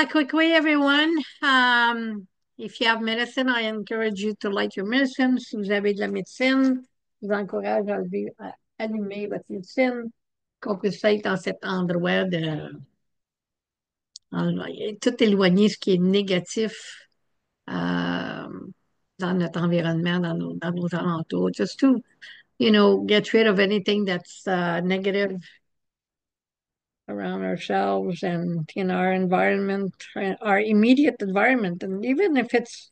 Quickly, everyone. If you have medicine, I encourage you to light your medicine. Si vous avez de la médecine, je vous encourage à allumer votre médecine, qu'on puisse être dans cet endroit tout éloigner ce qui est négatif euh, dans notre environnement, dans nos alentours. Just to, get rid of anything that's negative around ourselves and in our environment, our immediate environment. And even if it's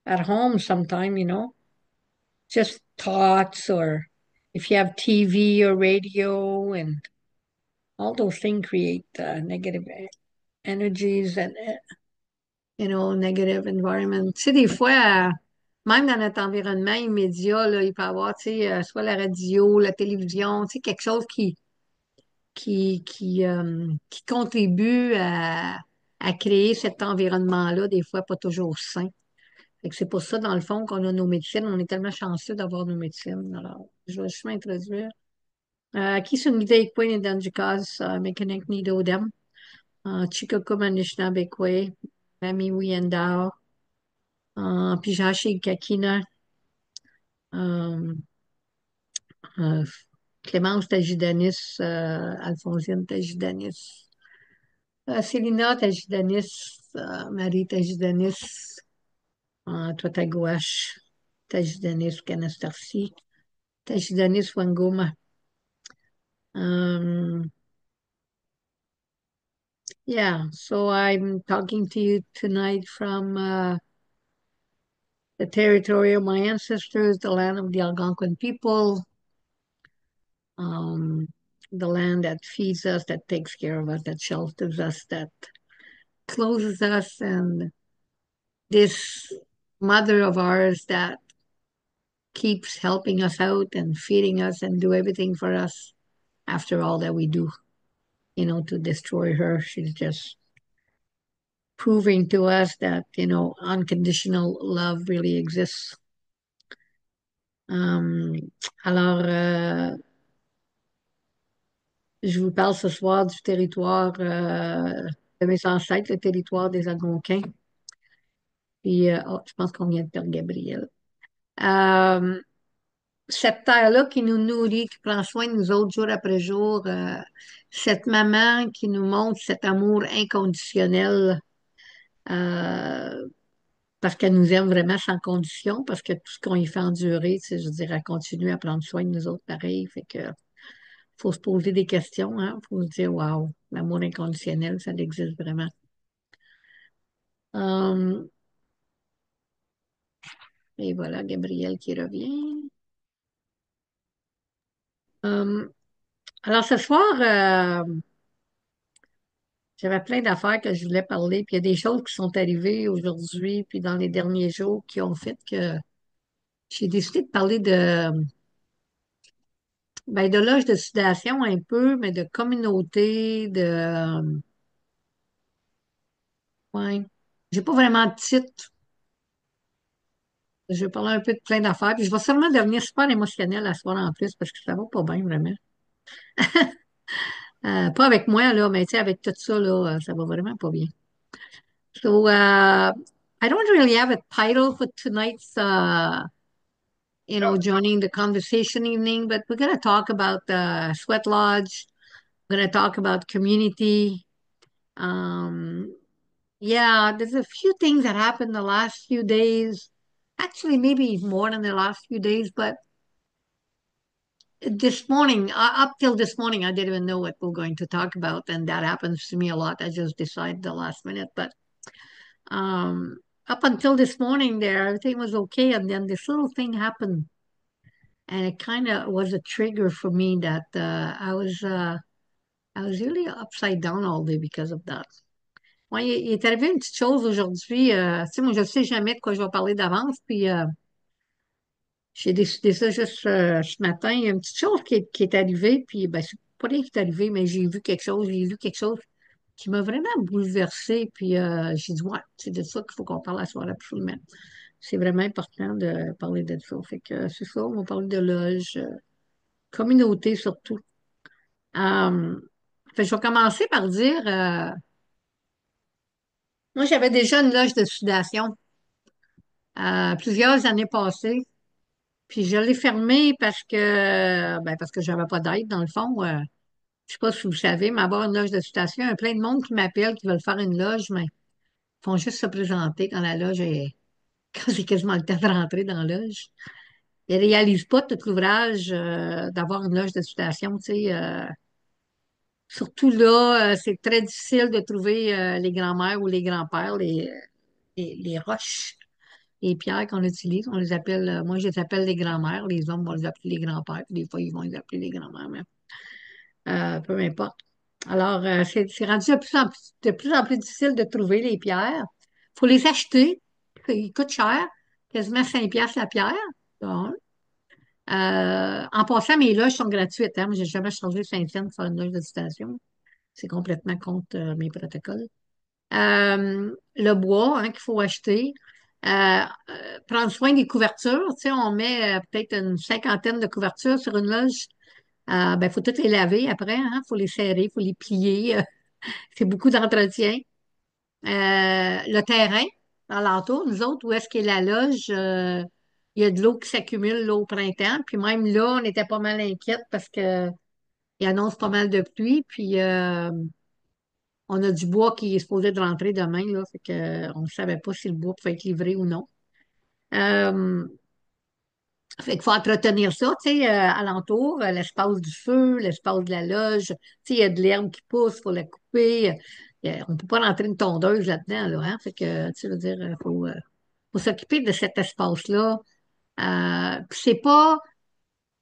at home sometime, just thoughts or if you have TV or radio and all those things create negative energies and, negative environment. Tu sais, des fois, même dans notre environnement immédiat, là, il peut y avoir, tu sais, soit la radio, la télévision, tu sais, quelque chose qui contribue à créer cet environnement-là, des fois pas toujours sain. Fait que c'est pour ça, dans le fond, qu'on a nos médecines. On est tellement chanceux d'avoir nos médecines. Alors, je vais juste m'introduire. Qui sumide ikwe ni danjikas mekanik ni dodem. Chikako Anishinabekwe, Mami Wiyandao, Pijashi Kakina, euh, euh, Clémence Tajidanis, Alphonsine Tajidanis. Célina Tajidanis, Marie Tajidanis, toi ta gouache, Tajidanis Canastarci, Tajidanis Wangoma. Um, yeah, so I'm talking to you tonight from the territory of my ancestors, the land of the Algonquin people, um, the land that feeds us, that takes care of us, that shelters us, that clothes us, and this mother of ours that keeps helping us out and feeding us and do everything for us after all that we do, to destroy her. She's just proving to us that, unconditional love really exists. Um, alors, je vous parle ce soir du territoire de mes ancêtres, le territoire des Algonquins. Puis, je pense qu'on vient de perdre Gabriel. Euh, cette terre-là qui nous nourrit, qui prend soin de nous autres jour après jour, cette maman qui nous montre cet amour inconditionnel, euh, parce qu'elle nous aime vraiment sans condition, parce que tout ce qu'on y fait endurer, tu sais, je veux dire, elle continue à prendre soin de nous autres pareil. Fait que faut se poser des questions, hein. Faut se dire, waouh, l'amour inconditionnel, ça existe vraiment. Euh, et voilà, Gabriel qui revient. Euh, alors ce soir, j'avais plein d'affaires que je voulais parler, puis il y a des choses qui sont arrivées aujourd'hui, puis dans les derniers jours, qui ont fait que j'ai décidé de parler de loge de sudation un peu, mais de communauté, ouais. J'ai pas vraiment de titre. Je vais parler un peu de plein d'affaires, puis je vais sûrement devenir super émotionnelle à ce soir en plus, parce que ça va pas bien, vraiment. Pas avec moi, là, mais tu sais, avec tout ça, là, ça va vraiment pas bien. So, I don't really have a title for tonight's, joining the conversation evening, but we're going to talk about Sweat Lodge. We're going to talk about community. Um, yeah, there's a few things that happened the last few days. Actually, maybe more than the last few days, but this morning, up till this morning, I didn't even know what we're going to talk about, and that happens to me a lot. I just decide the last minute, but um, up until this morning, there everything was okay, and then this little thing happened, and it kind of was a trigger for me that I was really upside down all day because of that. Moi, il est arrivé une petite chose aujourd'hui. Tu sais, moi, je ne sais jamais de quoi je vais parler d'avance, puis j'ai décidé ça juste ce matin. Il y a une petite chose qui est arrivée, puis ben, c'est pas rien qui est arrivé, mais j'ai lu quelque chose qui m'a vraiment bouleversée, puis j'ai dit, ouais, c'est de ça qu'il faut qu'on parle à soir absolument. C'est vraiment important de parler de ça. Fait que c'est ça, on va parler de loge, communauté surtout. Fait que je vais commencer par dire, Moi, j'avais déjà une loge de sudation plusieurs années passées. Puis je l'ai fermée parce que j'avais pas d'aide, dans le fond. Je sais pas si vous savez, mais avoir une loge de sudation, il y a plein de monde qui m'appelle, qui veulent faire une loge, mais ils font juste se présenter quand la loge est, quand c'est quasiment le temps de rentrer dans la loge. Ils réalisent pas tout l'ouvrage d'avoir une loge de sudation, tu sais. Surtout là, c'est très difficile de trouver les grands-mères ou les grands-pères, les roches, les pierres qu'on utilise. On les appelle, moi, je les appelle les grands-mères. Les hommes vont les appeler les grands-pères. Puis des fois, ils vont les appeler les grands-mères, mais peu importe. Alors, c'est rendu de plus en plus difficile de trouver les pierres. Il faut les acheter. Ils coûtent cher, quasiment 5 piastres la pierre. Bon. En passant, mes loges sont gratuites. Hein. J'ai jamais changé 5 cents pour faire une loge de station. C'est complètement contre mes protocoles. Le bois hein, qu'il faut acheter. Prendre soin des couvertures. Tu sais, on met peut-être une cinquantaine de couvertures sur une loge. Ben, faut toutes les laver après. Hein. Faut les serrer, faut les plier. C'est beaucoup d'entretien. Le terrain, alentour, nous autres, où est-ce qu'est la loge? Il y a de l'eau qui s'accumule là, au printemps. Puis même là, on était pas mal inquiète parce que il annonce pas mal de pluie. Puis on a du bois qui est supposé de rentrer demain, là, fait que, on ne savait pas si le bois pouvait être livré ou non. Euh, Fait qu'il faut entretenir ça, tu sais, alentour, l'espace du feu, l'espace de la loge. Tu sais, il y a de l'herbe qui pousse, il faut la couper. On ne peut pas rentrer une tondeuse là-dedans, là, hein? Fait que, tu sais, je veux dire, faut s'occuper de cet espace-là. Puis c'est pas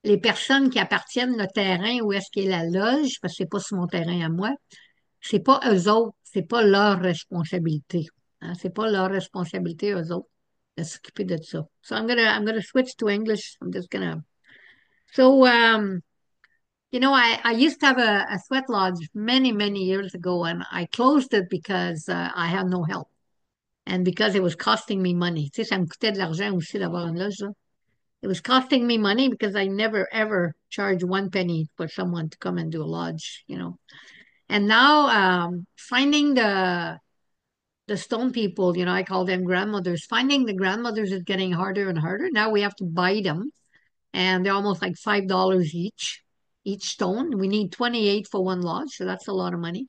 les personnes qui appartiennent le terrain où est-ce qu'est la loge, parce que c'est pas sur mon terrain à moi. C'est pas eux autres, c'est pas leur responsabilité. Hein? C'est pas leur responsabilité, eux autres, de s'occuper de ça. So I'm gonna switch to English. I'm just gonna. So, I used to have a sweat lodge many, many years ago, and I closed it because I had no help and because it was costing me money. Tu sais, ça me coûtait de l'argent aussi d'avoir une loge, là. It was costing me money because I never, ever charged one penny for someone to come and do a lodge. And now, finding the stone people, I call them grandmothers. Finding the grandmothers is getting harder and harder. Now we have to buy them, and they're almost like $5 each stone. We need 28 for one lodge, so that's a lot of money.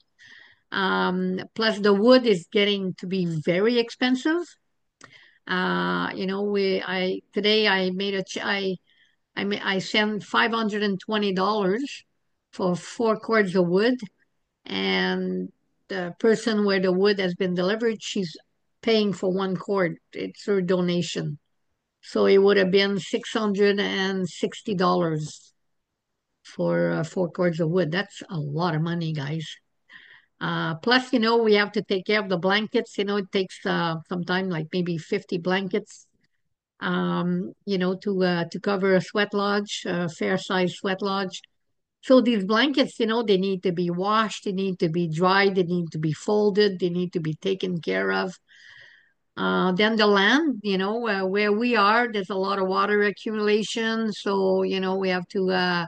Plus the wood is getting to be very expensive. We I today I made a ch I sent $520 for 4 cords of wood, and the person where the wood has been delivered, she's paying for 1 cord. It's her donation. So it would have been $660 for 4 cords of wood. That's a lot of money, guys. Plus, we have to take care of the blankets. It takes some time, like maybe 50 blankets, to cover a sweat lodge, a fair size sweat lodge. So these blankets, they need to be washed, they need to be dried, they need to be folded, they need to be taken care of. Then the land, where we are, there's a lot of water accumulation. So, we have to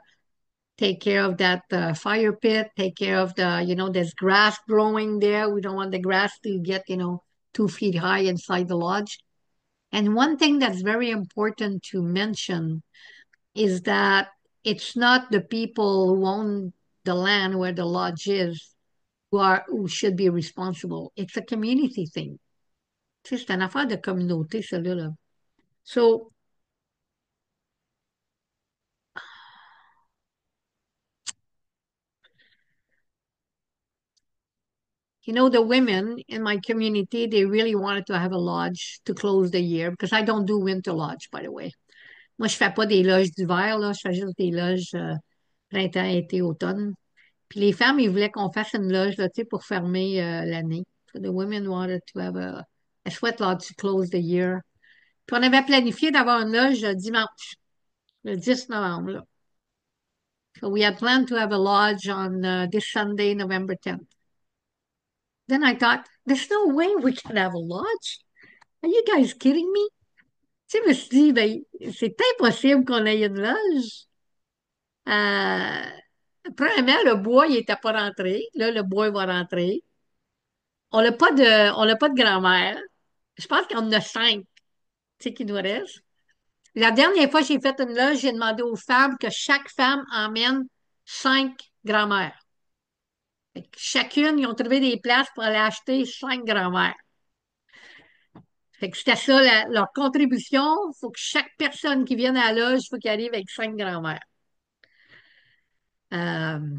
take care of that fire pit, take care of there's grass growing there. We don't want the grass to get, 2 feet high inside the lodge. And one thing that's very important to mention is that it's not the people who own the land where the lodge is who should be responsible. It's a community thing. Tu sais, c'est une affaire de communauté, celle-là. Là. So, the women in my community, they really wanted to have a lodge to close the year because I don't do winter lodge, by the way. Moi, je fais pas des loges d'hiver, là. Je fais juste des loges printemps, été, automne. Puis les femmes, ils voulaient qu'on fasse une loge, là, tu sais, pour fermer l'année. So the women wanted to have a sweat lodge to close the year. Puis on avait planifié d'avoir une loge dimanche, le 10 novembre, là. So we had planned to have a lodge on this Sunday, November 10th. Then I thought, there's no way we can have a lodge. Are you guys kidding me? Tu sais, je me suis dit, ben, c'est impossible qu'on ait une loge. Euh, Premièrement, le bois, il n'était pas rentré. Là, le bois va rentrer. on n'a pas de grand-mère. Je pense qu'on en a cinq, tu sais, qui nous restent. La dernière fois que j'ai fait une loge, j'ai demandé aux femmes que chaque femme emmène cinq grand-mères. Fait que chacune, ils ont trouvé des places pour aller acheter cinq grand-mères. Fait que c'était ça, leur contribution. Il faut que chaque personne qui vienne à la loge, il faut qu'elle arrive avec cinq grand-mères. Tu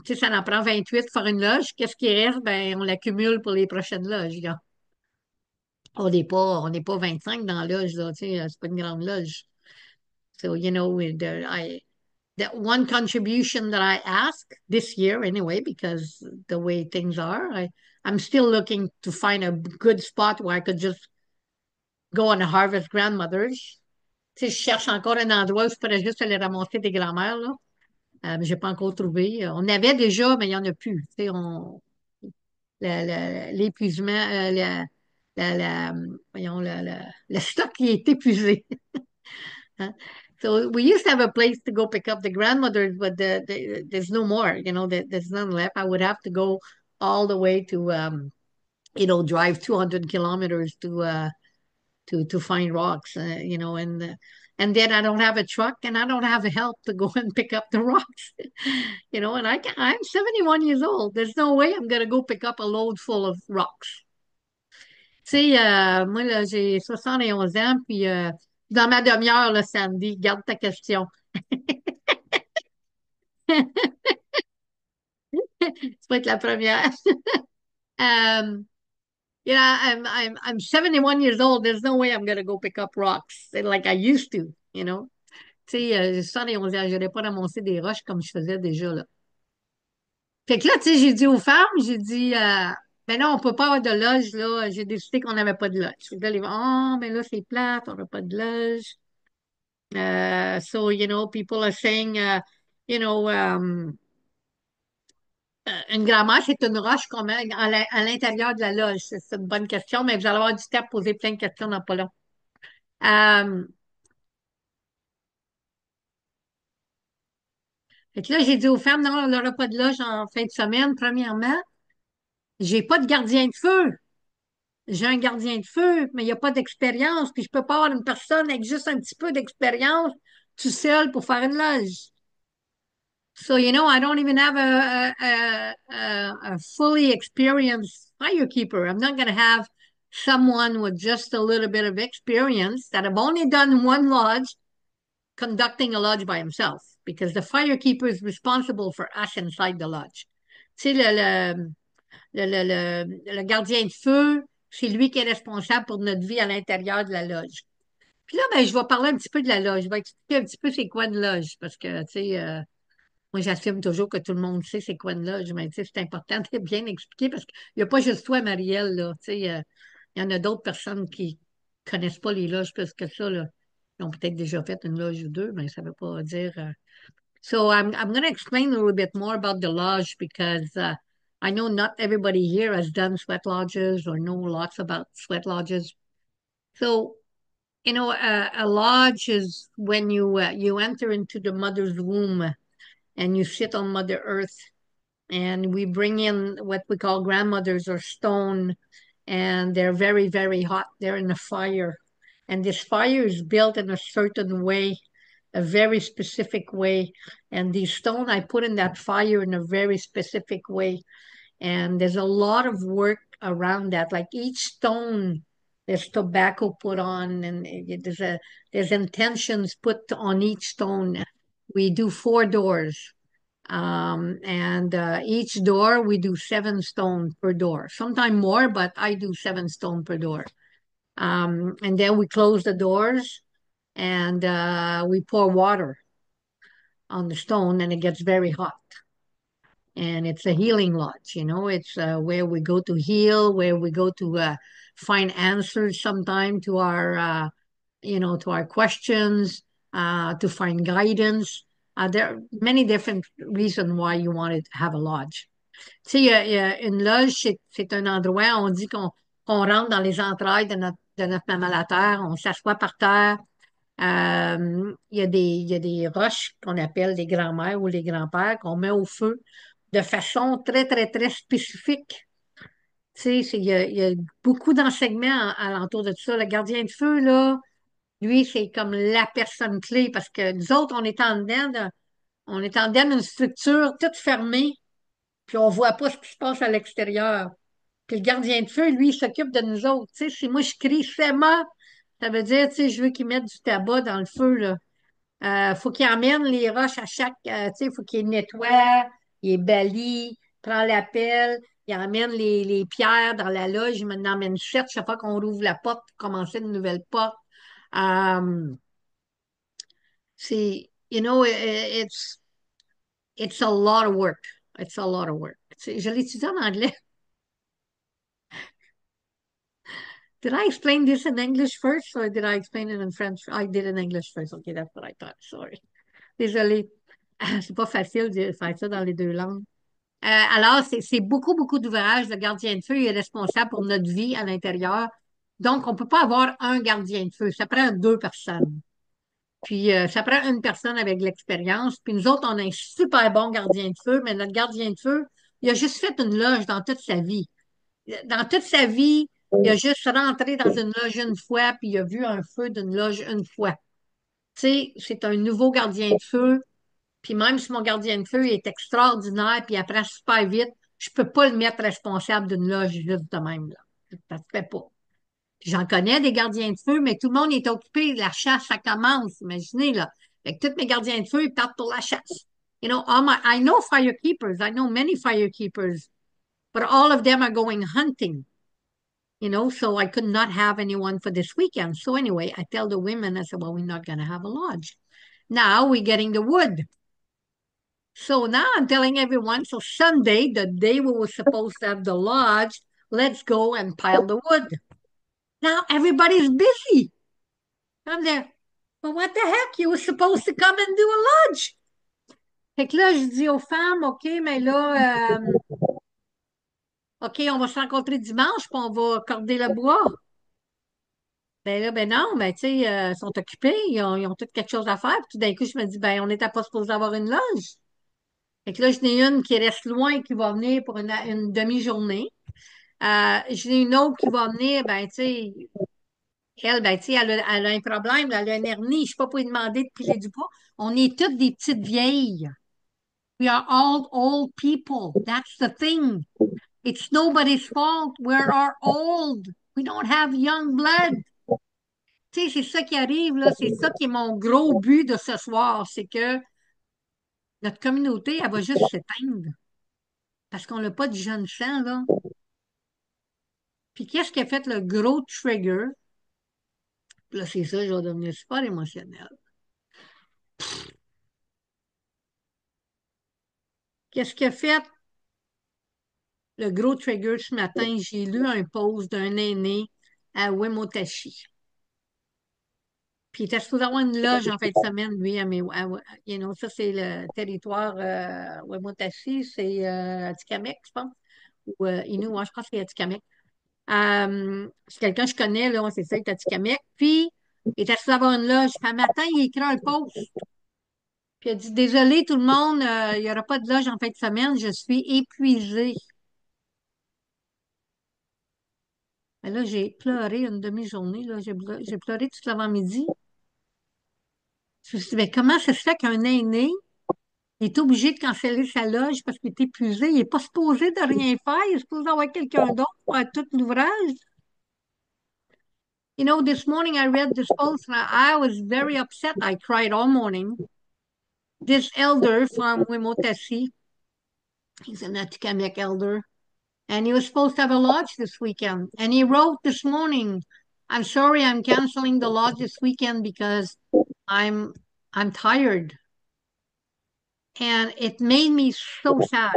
sais, ça en prend 28 pour faire une loge. Qu'est-ce qui reste? Ben, on l'accumule pour les prochaines loges, là. On n'est pas 25 dans la loge, là, tu sais, c'est pas une grande loge. So, the one contribution that I ask this year anyway, because the way things are, I'm still looking to find a good spot where I could just go and harvest grandmothers. Tu sais, je cherche encore un endroit où je pourrais juste aller ramasser des grand-mères, là. Mais j'ai pas encore trouvé. On avait déjà, mais il y en a plus. Tu sais, l'épuisement, voyons, le stock qui est épuisé. Huh? So we used to have a place to go pick up the grandmothers, but there's no more. There's none left. I would have to go all the way to, drive 200 kilometers to find rocks. And then I don't have a truck, and I don't have the help to go and pick up the rocks. And I'm 71 years old. There's no way I'm gonna go pick up a load full of rocks. Tu sais, moi, là, j'ai 71 ans, puis dans ma demi-heure, là, Sandy, garde ta question. Tu vas être la première. Um, I'm 71 years old. There's no way I'm gonna go pick up rocks like I used to, you know. Tu sais, j'ai 71 ans, je n'aurais pas ramassé des roches comme je faisais déjà, là. Fait que là, tu sais, j'ai dit aux femmes, j'ai dit, ben non, on peut pas avoir de loge, là. J'ai décidé qu'on n'avait pas de loge. Fait que là, les gens, oh, mais là, c'est plate, on n'a pas de loge. So, people are saying, you know, une grand-mère, c'est une roche qu'on met à l'intérieur de la loge. C'est une bonne question, mais vous allez avoir du temps pour poser plein de questions dans pas long. Euh, Fait que là, j'ai dit aux femmes, non, on n'aura pas de loge en fin de semaine. Premièrement, j'ai pas de gardien de feu. J'ai un gardien de feu, mais il n'y a pas d'expérience, puis je peux pas avoir une personne avec juste un petit peu d'expérience tout seul pour faire une loge. So, I don't even have a fully experienced firekeeper. I'm not going to have someone with just a little bit of experience that have only done one lodge conducting a lodge by himself because the firekeeper is responsible for us inside the lodge. Tu sais, le gardien de feu, c'est lui qui est responsable pour notre vie à l'intérieur de la loge. Puis là, ben, je vais parler un petit peu de la loge. Je vais expliquer un petit peu c'est quoi une loge parce que, tu sais, moi, j'assume toujours que tout le monde sait c'est quoi une loge, mais tu sais, c'est important de bien expliquer parce qu'il n'y a pas juste toi, Marielle, là. Tu sais, il y en a d'autres personnes qui connaissent pas les loges plus que ça, là. Ils ont peut-être déjà fait une loge ou deux, mais ça ne veut pas dire. So I'm going to explain a little bit more about the lodge because I know not everybody here has done sweat lodges or know lots about sweat lodges. So, a lodge is when you enter into the mother's womb and you sit on Mother Earth, and we bring in what we call grandmothers or stone, and they're very, very hot. They're in a fire, and this fire is built in a certain way, a very specific way. And these stone I put in that fire in a very specific way. And there's a lot of work around that. Like each stone, there's tobacco put on, and there's intentions put on each stone. We do 4 doors. And each door we do 7 stone per door, sometimes more, but I do 7 stone per door. And then we close the doors and we pour water on the stone, and it gets very hot. And it's a healing lodge, it's where we go to heal, where we go to find answers sometime to our questions, to find guidance. There are many different reasons why you want to have a lodge. Tu sais, une loge, c'est un endroit, on dit qu'on rentre dans les entrailles de notre maman la terre, on s'assoit par terre. Il y a des roches qu'on appelle les grands-mères ou les grands-pères qu'on met au feu de façon très, très, très spécifique. Tu sais, il y a beaucoup d'enseignements alentour de tout ça. Le gardien de feu, là, lui, c'est comme la personne clé parce que nous autres, on est en dedans d'une structure toute fermée, puis on voit pas ce qui se passe à l'extérieur. Puis le gardien de feu, lui, il s'occupe de nous autres. Tu sais, si moi je crie SEMA, ça veut dire, tu sais, je veux qu'il mette du tabac dans le feu, là. Faut qu'il emmène les roches à chaque, tu sais, faut qu'il nettoie, il balaye, prend la pelle, il emmène les pierres dans la loge, il m'en emmène sept chaque fois qu'on rouvre la porte pour commencer une nouvelle porte. Um, c'est, you know, it's a lot of work. It's a lot of work. Je l'étudie en anglais. Did I explain this in English first or did I explain it in French? I did in English first. Okay, that's what I thought. Sorry. Désolée. C'est pas facile de faire ça dans les deux langues. Alors, c'est beaucoup, beaucoup d'ouvrages. Le gardien de feu est responsable pour notre vie à l'intérieur. Donc, on ne peut pas avoir un gardien de feu. Ça prend deux personnes. Puis, ça prend une personne avec de l'expérience. Puis, nous autres, on a un super bon gardien de feu, mais notre gardien de feu, il a juste fait une loge dans toute sa vie. Dans toute sa vie, il a juste rentré dans une loge une fois, puis il a vu un feu d'une loge une fois. Tu sais, c'est un nouveau gardien de feu. Puis même si mon gardien de feu est extraordinaire, puis il apprend super vite, je peux pas le mettre responsable d'une loge juste de même, là. Ça se fait pas. Puis j'en connais des gardiens de feu, mais tout le monde est occupé. La chasse, ça commence. Imaginez, là. Fait que tous mes gardiens de feu, ils partent pour la chasse. You know, I know firekeepers. I know many firekeepers, but all of them are going hunting. You know, so I could not have anyone for this weekend. So anyway, I tell the women, I said, well, we're not going to have a lodge. Now we're getting the wood. So now I'm telling everyone, so Sunday, the day we were supposed to have the lodge, let's go and pile the wood. Now everybody's busy. I'm there. But what the heck? You were supposed to come and do a lodge. Fait que là, je dis aux femmes, OK, mais là, OK, on va se rencontrer dimanche, puis on va corder le bois. Ben là, ben non, ben tu sais, ils sont occupés, ils ont tout quelque chose à faire. Puis tout d'un coup, je me dis, ben on n'était pas supposé avoir une loge. Fait que là, j'en ai une qui reste loin, qui va venir pour une demi-journée. J'en ai une autre qui va venir, ben tu sais, elle, ben tu sais, elle a un problème, elle a une hernie, je ne sais pas pour lui demander de piler du poids. On est toutes des petites vieilles. We are all old people. That's the thing. It's nobody's fault. We are old. We don't have young blood. Tu sais, c'est ça qui arrive, là. C'est ça qui est mon gros but de ce soir. C'est que notre communauté, elle va juste s'éteindre. Parce qu'on n'a pas de jeunes sang, là. Puis qu'est-ce qui a fait le gros trigger? Là, c'est ça, je vais devenir super émotionnel. Qu'est-ce qui a fait le gros trigger ce matin? J'ai lu un post d'un aîné à Wemotashi. Puis il était supposé avoir une loge en fin de semaine, lui, you know, ça, c'est le territoire Wemotashi, c'est Atikamekw, je pense. Ou Innu, ouais, je pense que c'est Atikamekw. C'est quelqu'un que je connais, là, c'est ça, il est Atikamekw. Puis, il était supposé avoir une loge. Puis, un matin, il écrit un post. Puis, il a dit, désolé tout le monde, il n'y aura pas de loge en fin de semaine, je suis épuisé. Mais là, j'ai pleuré une demi-journée, là, j'ai pleuré tout l'avant-midi. Je me suis dit, mais comment ça se fait qu'un aîné il est obligé de canceller sa loge parce qu'il est épuisé. Il n'est pas supposé de rien faire. Il est supposé avoir quelqu'un d'autre pour faire tout l'ouvrage. You know, this morning I read this post and I was very upset. I cried all morning. This elder from Wimotesi, he's an Atikamekw elder, and he was supposed to have a lodge this weekend. And he wrote this morning, I'm sorry I'm canceling the lodge this weekend because I'm I'm tired. And it made me so sad.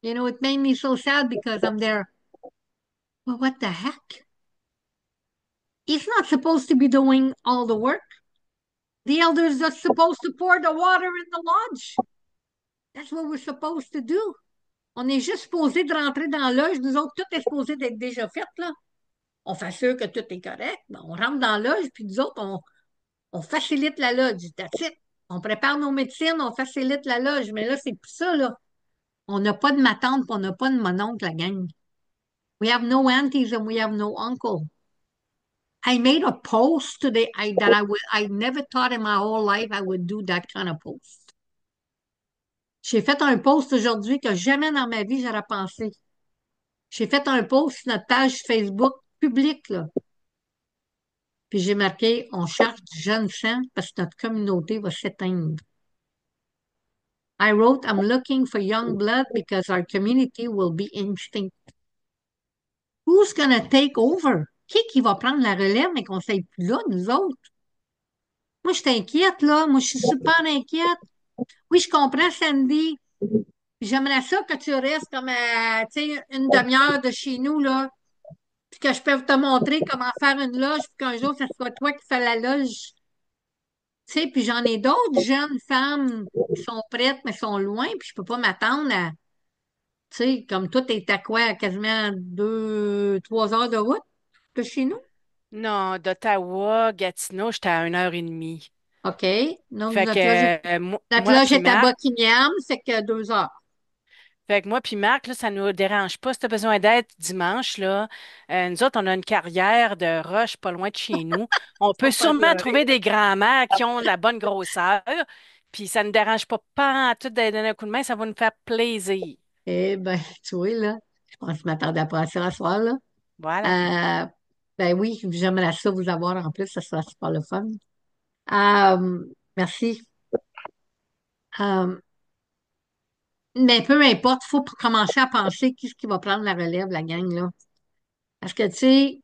You know, it made me so sad because I'm there. Well, what the heck? He's not supposed to be doing all the work. The elders are supposed to pour the water in the lodge. That's what we're supposed to do. On est juste supposé de rentrer dans la loge. Nous autres, tout est supposé d'être déjà fait, là. On fait sûr que tout est correct. Ben, on rentre dans la loge, puis nous autres, on facilite la loge. That's it. On prépare nos médecines, on facilite la loge. Mais là, c'est plus ça, là. On n'a pas de ma tante, puis on n'a pas de mon oncle, la gang. We have no aunties and we have no uncle. I made a post today I never thought in my whole life I would do that kind of post. J'ai fait un post aujourd'hui que jamais dans ma vie j'aurais pensé. J'ai fait un post sur notre page Facebook publique, là. Puis j'ai marqué, on cherche du jeune sang parce que notre communauté va s'éteindre. I wrote, I'm looking for young blood because our community will be extinct. Who's gonna take over? Qui va prendre la relève, mais qu'on ne soit plus là, nous autres? Moi, je t'inquiète, là. Moi, je suis super inquiète. Oui, je comprends, Sandy. J'aimerais ça que tu restes comme, tu sais, une demi-heure de chez nous, là, puis que je peux te montrer comment faire une loge, puis qu'un jour, ce soit toi qui fais la loge. Tu sais, puis j'en ai d'autres jeunes femmes qui sont prêtes, mais sont loin, puis je peux pas m'attendre à, tu sais, comme toi, t'es à quoi, à quasiment 2, 3 heures de route de chez nous? Non, d'Ottawa, Gatineau, j'étais à 1 heure et demie. OK. Donc, Fait que notre moi loge puis est à Marc, Buckingham, c'est que 2 heures. là, ça nous dérange pas. Si tu as besoin d'aide dimanche, là, nous autres, on a une carrière de roche pas loin de chez nous. On Tu vas peut me faire sûrement pleurer. trouver des grands-mères qui ont la bonne grosseur, puis ça ne nous dérange pas en tout d'aller donner un coup de main, ça va nous faire plaisir. Eh ben, tu vois, là, je pense que je m'attendais pas à ça ce soir, là. Voilà. Euh, ben oui, j'aimerais ça vous avoir en plus, ça sera super le fun. Merci. Euh, mais peu importe, il faut commencer à penser qui ce qui va prendre la relève, la gang, là. Parce que, tu sais,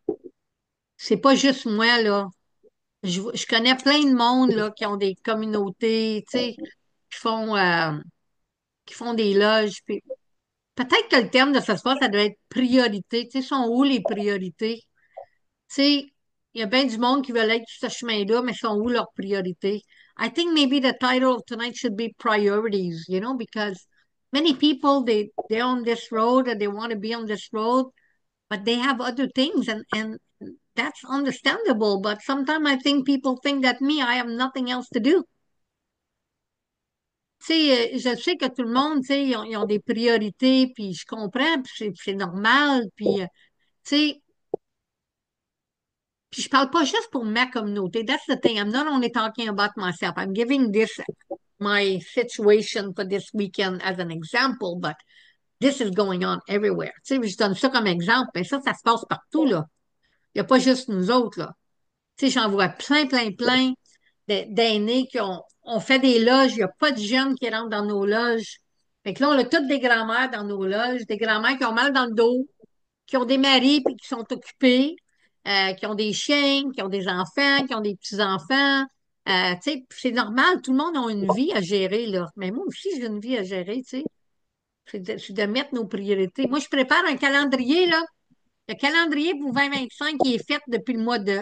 c'est pas juste moi, là. Je connais plein de monde, là, qui ont des communautés, tu sais, qui font, euh, qui font des loges. Puis peut-être que le terme de ce soir, ça doit être priorité. Tu sais, sont où les priorités? Tu sais, il y a bien du monde qui veut aller sur ce chemin-là, mais sont où leurs priorités? I think maybe the title of tonight should be priorities, because many people they're on this road and they want to be on this road, but they have other things and that's understandable. But sometimes I think people think that me, I have nothing else to do. Tu sais, je sais que tout le monde, tu sais, ils ont des priorités, puis je comprends, puis c'est normal, puis, tu sais, puis je parle pas juste pour ma communauté. That's the thing. I'm not only talking about myself. I'm giving this my situation for this weekend as an example, but this is going on everywhere. Tu sais, je donne ça comme exemple, mais ça se passe partout, là. Il n'y a pas juste nous autres, là. Tu sais, j'en vois plein, plein, plein d'aînés qui ont fait des loges. Il n'y a pas de jeunes qui rentrent dans nos loges. Fait que là, on a toutes des grands-mères dans nos loges, des grands-mères qui ont mal dans le dos, qui ont des maris puis qui sont occupés, qui ont des chiens, qui ont des enfants, qui ont des petits-enfants. Tu sais, c'est normal, tout le monde a une vie à gérer, là. Mais moi aussi, j'ai une vie à gérer, tu sais. C'est de mettre nos priorités. Moi, je prépare un calendrier, là. Le calendrier pour 2025 qui est fait depuis le mois de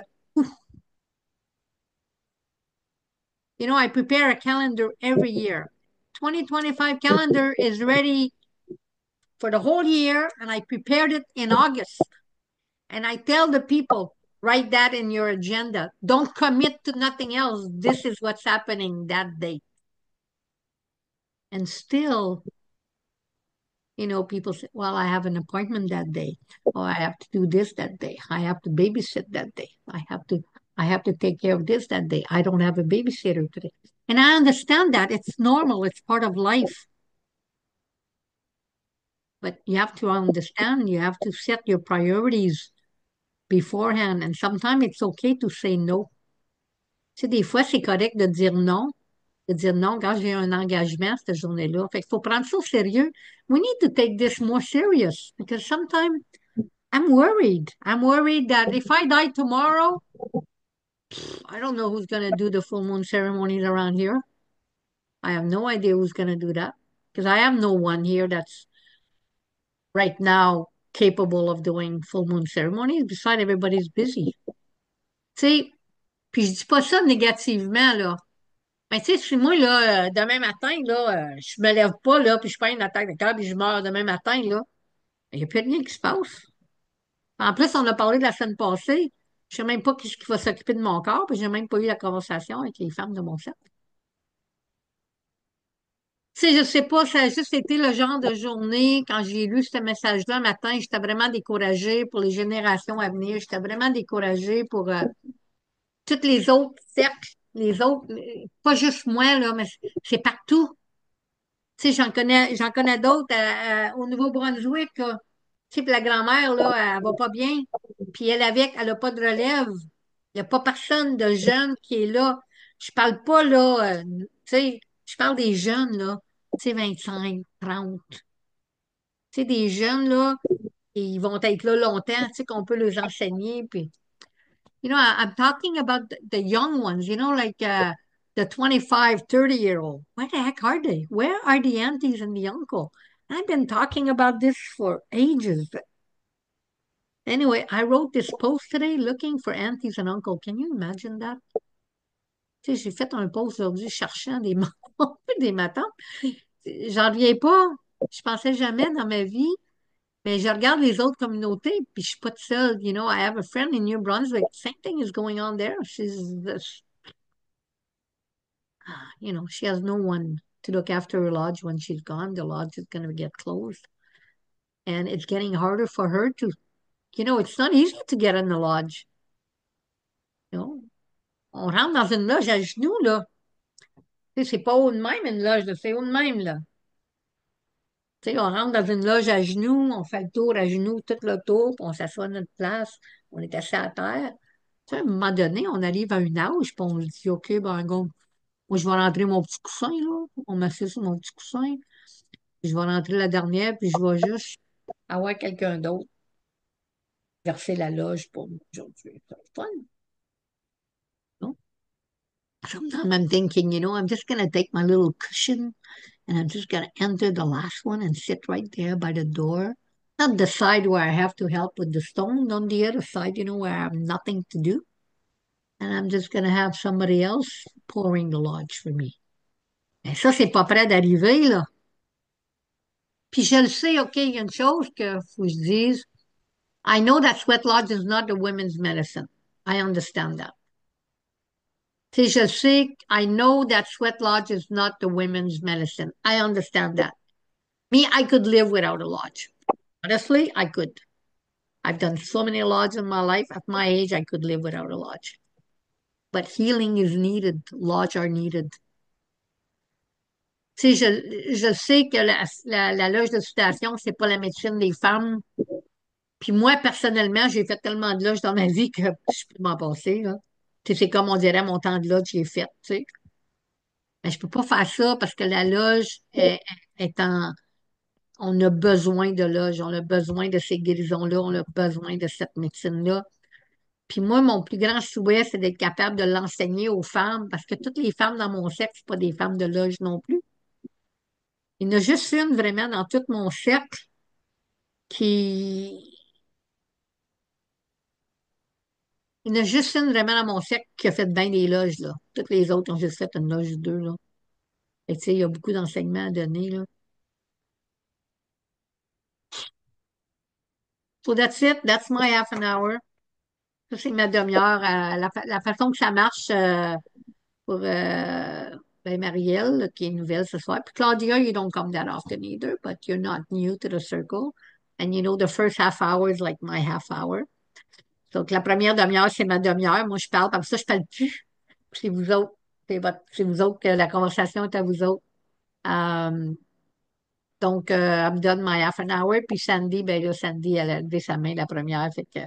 I prepare a calendar every year. 2025 calendar is ready for the whole year, and I prepared it in August. And I tell the people, write that in your agenda. Don't commit to nothing else. This is what's happening that day. And still, people say, well, I have an appointment that day. Or I have to do this that day. I have to babysit that day. I have to take care of this that day. I don't have a babysitter today. And I understand that. It's normal. It's part of life. But you have to understand, you have to set your priorities beforehand. And sometimes it's okay to say no. Tu sais, des fois, c'est correct de dire non quand j'ai un engagement cette journée-là. Fait qu'il faut prendre ça au sérieux. We need to take this more serious because sometimes I'm worried. I'm worried that if I die tomorrow, I don't know who's going to do the full moon ceremonies around here. I have no idea who's going to do that because I have no one here that's right now capable of doing full moon ceremonies. Besides, everybody's busy. Tu sais, puis je dis pas ça négativement, là. Mais tu sais, si moi, là, demain matin, là, je me lève pas, là, puis je prends une attaque de cœur, puis je meurs demain matin, là, il n'y a plus rien qui se passe. En plus, on a parlé de la semaine passée. Je sais même pas qui va s'occuper de mon corps, puis j'ai même pas eu la conversation avec les femmes de mon cercle. Tu sais, je sais pas, ça a juste été le genre de journée, quand j'ai lu ce message-là un matin, j'étais vraiment découragée pour les générations à venir. J'étais vraiment découragée pour toutes les autres cercles, les autres, pas juste moi, là, mais c'est partout. Tu sais, j'en connais d'autres au Nouveau-Brunswick, là. Tu sais, puis la grand-mère, là, elle va pas bien. Puis elle avec, elle a pas de relève. Il n'y a pas personne de jeune qui est là. Je parle pas, là, tu sais, je parle des jeunes, là, tu sais, 25, 30. Tu sais, des jeunes, là, et ils vont être là longtemps, tu sais, qu'on peut les enseigner. Puis, I'm talking about the young ones, like the 25, 30-year-old. Where the heck are they? Where are the aunties and the uncle? I've been talking about this for ages. Anyway, I wrote this post today looking for aunties and uncle. Can you imagine that? Tu sais, j'ai fait un post aujourd'hui cherchant des, des matins. J'en reviens pas. Je pensais jamais dans ma vie. Mais je regarde les autres communautés, puis je suis pas toute seule. I have a friend in New Brunswick. Same thing is going on there. She has no one to look after her lodge when she's gone. The lodge is going to get closed. And it's getting harder for her it's not easy to get in the lodge. You know, on rentre dans une loge à genoux, là. Tu sais, c'est pas haut de même, une loge, là. C'est haut de même, là. Tu sais, on rentre dans une loge à genoux, on fait le tour à genoux, tout le tour, puis on s'assoit à notre place, on est assis à terre. Tu sais, à un moment donné, on arrive à une âge, puis on se dit, OK, ben, go, moi, je vais rentrer mon petit coussin, là. On m'assied sur mon petit coussin, puis je vais rentrer la dernière, puis je vais juste avoir quelqu'un d'autre verser la loge pour moi aujourd'hui. C'est le fun, non? Sometimes I'm thinking, I'm just going to take my little cushion and I'm just going to enter the last one and sit right there by the door. Not the side where I have to help with the stone, on the other side, where I have nothing to do. And I'm just going to have somebody else pouring the lodge for me. Et ça, c'est pas près d'arriver, là. Puis je le sais, OK, il y a une chose que faut que je dise. I know that sweat lodge is not a women's medicine. I understand that. Tu sais, je sais, I know that sweat lodge is not the women's medicine. I understand that. Me, I could live without a lodge. Honestly, I could. I've done so many lodges in my life. At my age, I could live without a lodge. But healing is needed. Lodge are needed. Tu sais, je sais que la loge de sudation, c'est pas la médecine des femmes. Puis moi, personnellement, j'ai fait tellement de loges dans ma vie que je peux m'en passer, là. Tu sais, c'est comme on dirait mon temps de loge, j'ai fait, tu sais. Mais je peux pas faire ça parce que la loge est en, on a besoin de loge, on a besoin de ces guérisons-là, on a besoin de cette médecine-là. Puis moi, mon plus grand souhait, c'est d'être capable de l'enseigner aux femmes, parce que toutes les femmes dans mon cercle, c'est pas des femmes de loge non plus. Il y en a juste une vraiment dans tout mon cercle qui... Il y en a juste une vraiment dans mon cercle qui a fait bien des loges, là. Toutes les autres ont juste fait une loge ou deux, là. Et tu sais, il y a beaucoup d'enseignements à donner, là. So that's it. That's my half an hour. Ça, c'est ma demi-heure. La façon que ça marche, pour ben, Marielle, qui est nouvelle ce soir. Puis Claudia, you don't come that often either, but you're not new to the circle. And the first half hour is like my half hour. Donc, la première demi-heure, c'est ma demi-heure. Moi, je parle, comme ça, je parle plus. C'est vous autres. C'est vous autres que la conversation est à vous autres. Euh, donc, elle me donne my half an hour. Puis Sandy, ben là, Sandy, elle a levé sa main la première. Fait que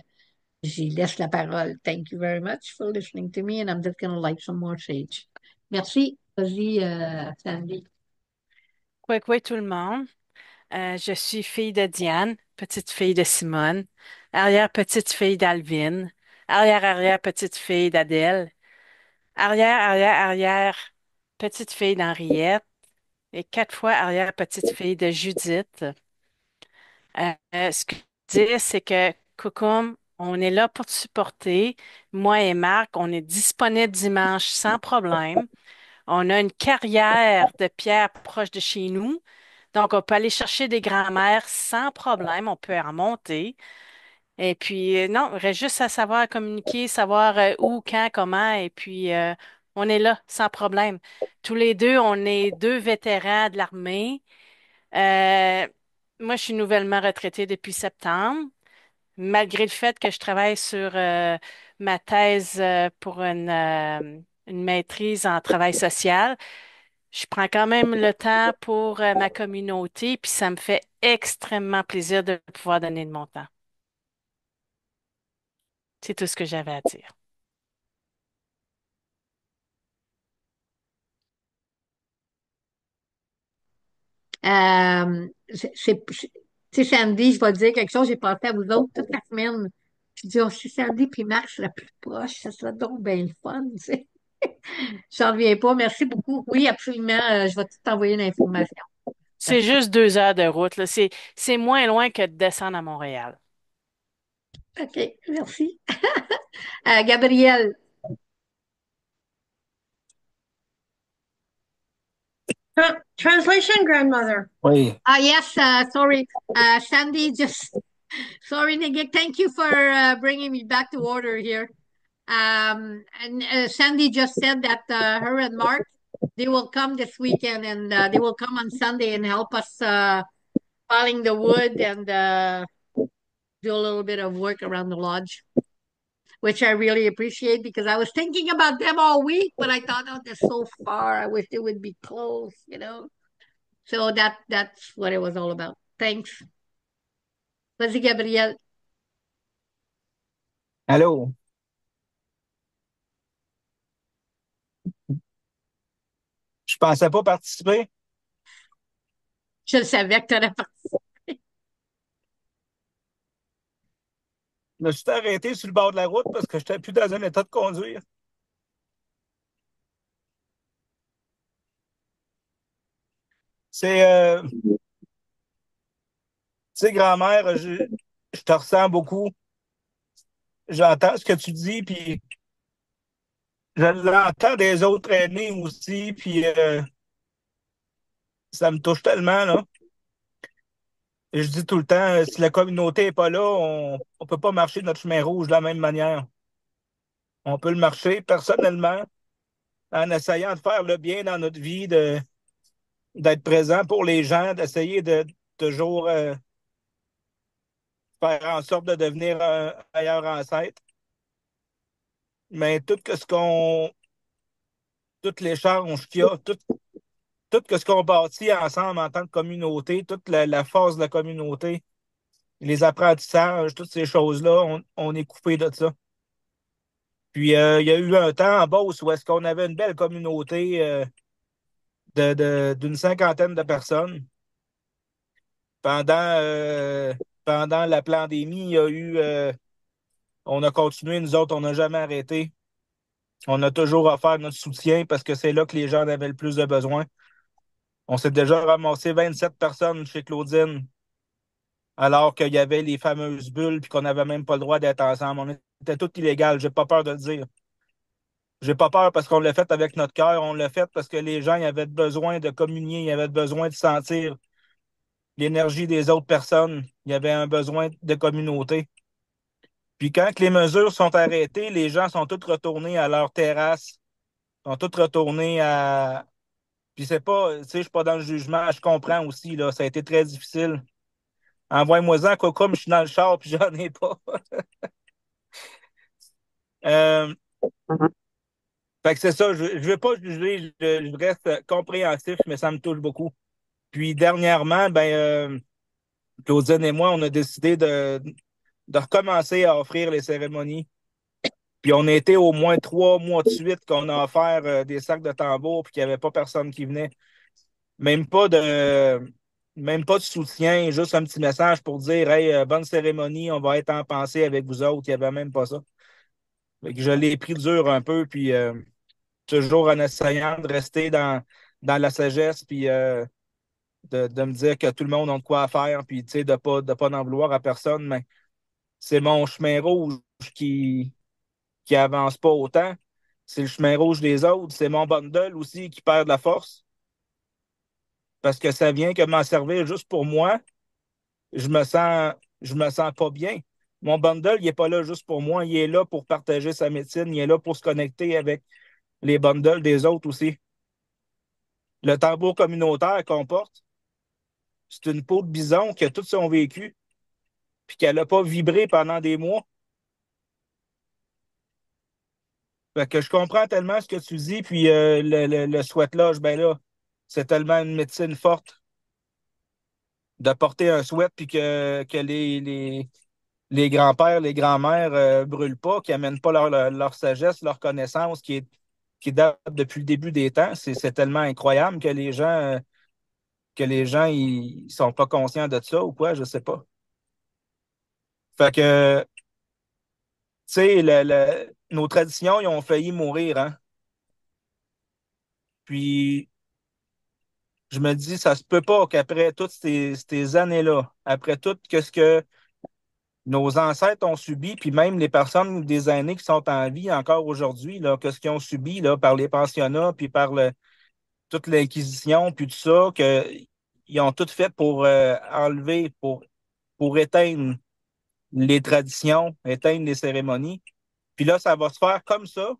j'y laisse la parole. Thank you very much for listening to me. And I'm just going to light some more sage. Merci. Vas-y, Sandy. Quoi, tout le monde. Je suis fille de Diane, petite fille de Simone, arrière-petite fille d'Alvin, arrière-arrière petite fille d'Adèle, arrière-arrière-arrière petite fille d'Henriette et 4 fois arrière petite fille de Judith. Ce que je veux dire, c'est que Coucou, on est là pour te supporter. Moi et Marc, on est disponible dimanche sans problème. On a une carrière de pierre proche de chez nous. Donc, on peut aller chercher des grands-mères sans problème. On peut en remonter. Et puis, non, il reste juste à savoir communiquer, savoir où, quand, comment. Et puis, On est là, sans problème. Tous les deux, on est deux vétérans de l'armée. Euh, Moi, je suis nouvellement retraitée depuis septembre, malgré le fait que je travaille sur ma thèse pour une maîtrise en travail social. Je prends quand même le temps pour ma communauté, puis ça me fait extrêmement plaisir de pouvoir donner de mon temps. C'est tout ce que j'avais à dire. Tu sais, Sandy, je vais te dire quelque chose, j'ai pensé à vous autres toute la semaine. Je dis, oh, si Sandy puis Max seraient plus proches, ça serait donc bien le fun, tu sais. J'en reviens pas. Merci beaucoup. Oui, absolument. Je vais tout t'envoyer l'information. C'est juste 2 heures de route, là. C'est moins loin que de descendre à Montréal. OK, merci. Gabriel. Translation, grandmother. Oui. Yes, sorry. Sandy, just sorry, Nigel. Thank you for bringing me back to order here. And Sandy just said that her and Mark, they will come this weekend and they will come on Sunday and help us piling the wood and do a little bit of work around the lodge, which I really appreciate because I was thinking about them all week, but I thought, oh, they're so far. I wish they would be close, you know. So that's what it was all about. Thanks. Vas-y, Gabriel. Allô? Je pensais pas participer. Je le savais que tu aurais parti. Je me suis arrêté sur le bord de la route parce que je n'étais plus dans un état de conduire. C'est, tu sais, grand-mère, je te ressens beaucoup. J'entends ce que tu dis, puis je l'entends des autres aînés aussi, puis ça me touche tellement, là. Et je dis tout le temps, si la communauté n'est pas là, on ne peut pas marcher notre chemin rouge de la même manière. On peut le marcher personnellement en essayant de faire le bien dans notre vie, d'être présent pour les gens, d'essayer de toujours faire en sorte de devenir un meilleur ancêtre. Mais toutes les changes qu'il y a, tout ce qu'on bâtit ensemble en tant que communauté, toute la force de la communauté, les apprentissages, toutes ces choses-là, on est coupé de ça. Puis il y a eu un temps en Beauce où est-ce qu'on avait une belle communauté d'une cinquantaine de personnes. Pendant, euh, pendant la pandémie, on a continué, nous autres, on n'a jamais arrêté. On a toujours offert notre soutien parce que c'est là que les gens en avaient le plus de besoin. On s'est déjà ramassé 27 personnes chez Claudine, alors qu'il y avait les fameuses bulles puis qu'on n'avait même pas le droit d'être ensemble. On était tout illégal, j'ai pas peur de le dire. J'ai pas peur parce qu'on l'a fait avec notre cœur, on l'a fait parce que les gens ils avaient besoin de communier, ils avaient besoin de sentir l'énergie des autres personnes, il y avait un besoin de communauté. Puis quand que les mesures sont arrêtées, les gens sont tous retournés à leur terrasse, sont tous retournés à. Puis c'est pas, tu sais, je suis pas dans le jugement, je comprends aussi, là, ça a été très difficile. Envoie-moi-en, quoi, comme je suis dans le char, puis j'en ai pas. Euh, fait que c'est ça, je veux pas juger, je reste compréhensif, mais ça me touche beaucoup. Puis dernièrement, Claudine et moi, on a décidé de recommencer à offrir les cérémonies. Puis on a été au moins 3 mois de suite qu'on a offert des sacs de tambour puis qu'il n'y avait pas personne qui venait. Même pas de même pas de soutien, juste un petit message pour dire Hey, bonne cérémonie, on va être en pensée avec vous autres. Il n'y avait même pas ça. Fait que je l'ai pris dur un peu, puis toujours en essayant de rester dans la sagesse, puis de me dire que tout le monde a de quoi faire, puis tu sais, de pas en vouloir à personne, mais c'est mon chemin rouge qui avance pas autant. C'est le chemin rouge des autres. C'est mon bundle aussi qui perd de la force parce que ça vient que m'en servir juste pour moi. Je me sens pas bien. Mon bundle, il est pas là juste pour moi. Il est là pour partager sa médecine. Il est là pour se connecter avec les bundles des autres aussi. Le tambour communautaire qu'on porte, c'est une peau de bison qui a tout son vécu, puis qu'elle n'a pas vibré pendant des mois. Fait que je comprends tellement ce que tu dis, puis le sweat lodge, ben là, c'est tellement une médecine forte de porter un sweat, puis que les grands-pères, les grands-mères brûlent pas, qui amènent pas leur sagesse, leur connaissance qui date depuis le début des temps. C'est tellement incroyable que les gens ils sont pas conscients de ça ou quoi, je sais pas. Fait que, tu sais, nos traditions, ils ont failli mourir, hein. Puis, je me dis, ça se peut pas qu'après toutes ces années-là, après tout ce que nos ancêtres ont subi, puis même les personnes des années qui sont en vie encore aujourd'hui, là, que ce qu'ils ont subi là, par les pensionnats, puis par toute l'Inquisition, puis tout ça, ils ont tout fait pour enlever, pour éteindre les traditions, éteindre les cérémonies. Puis là, ça va se faire comme ça,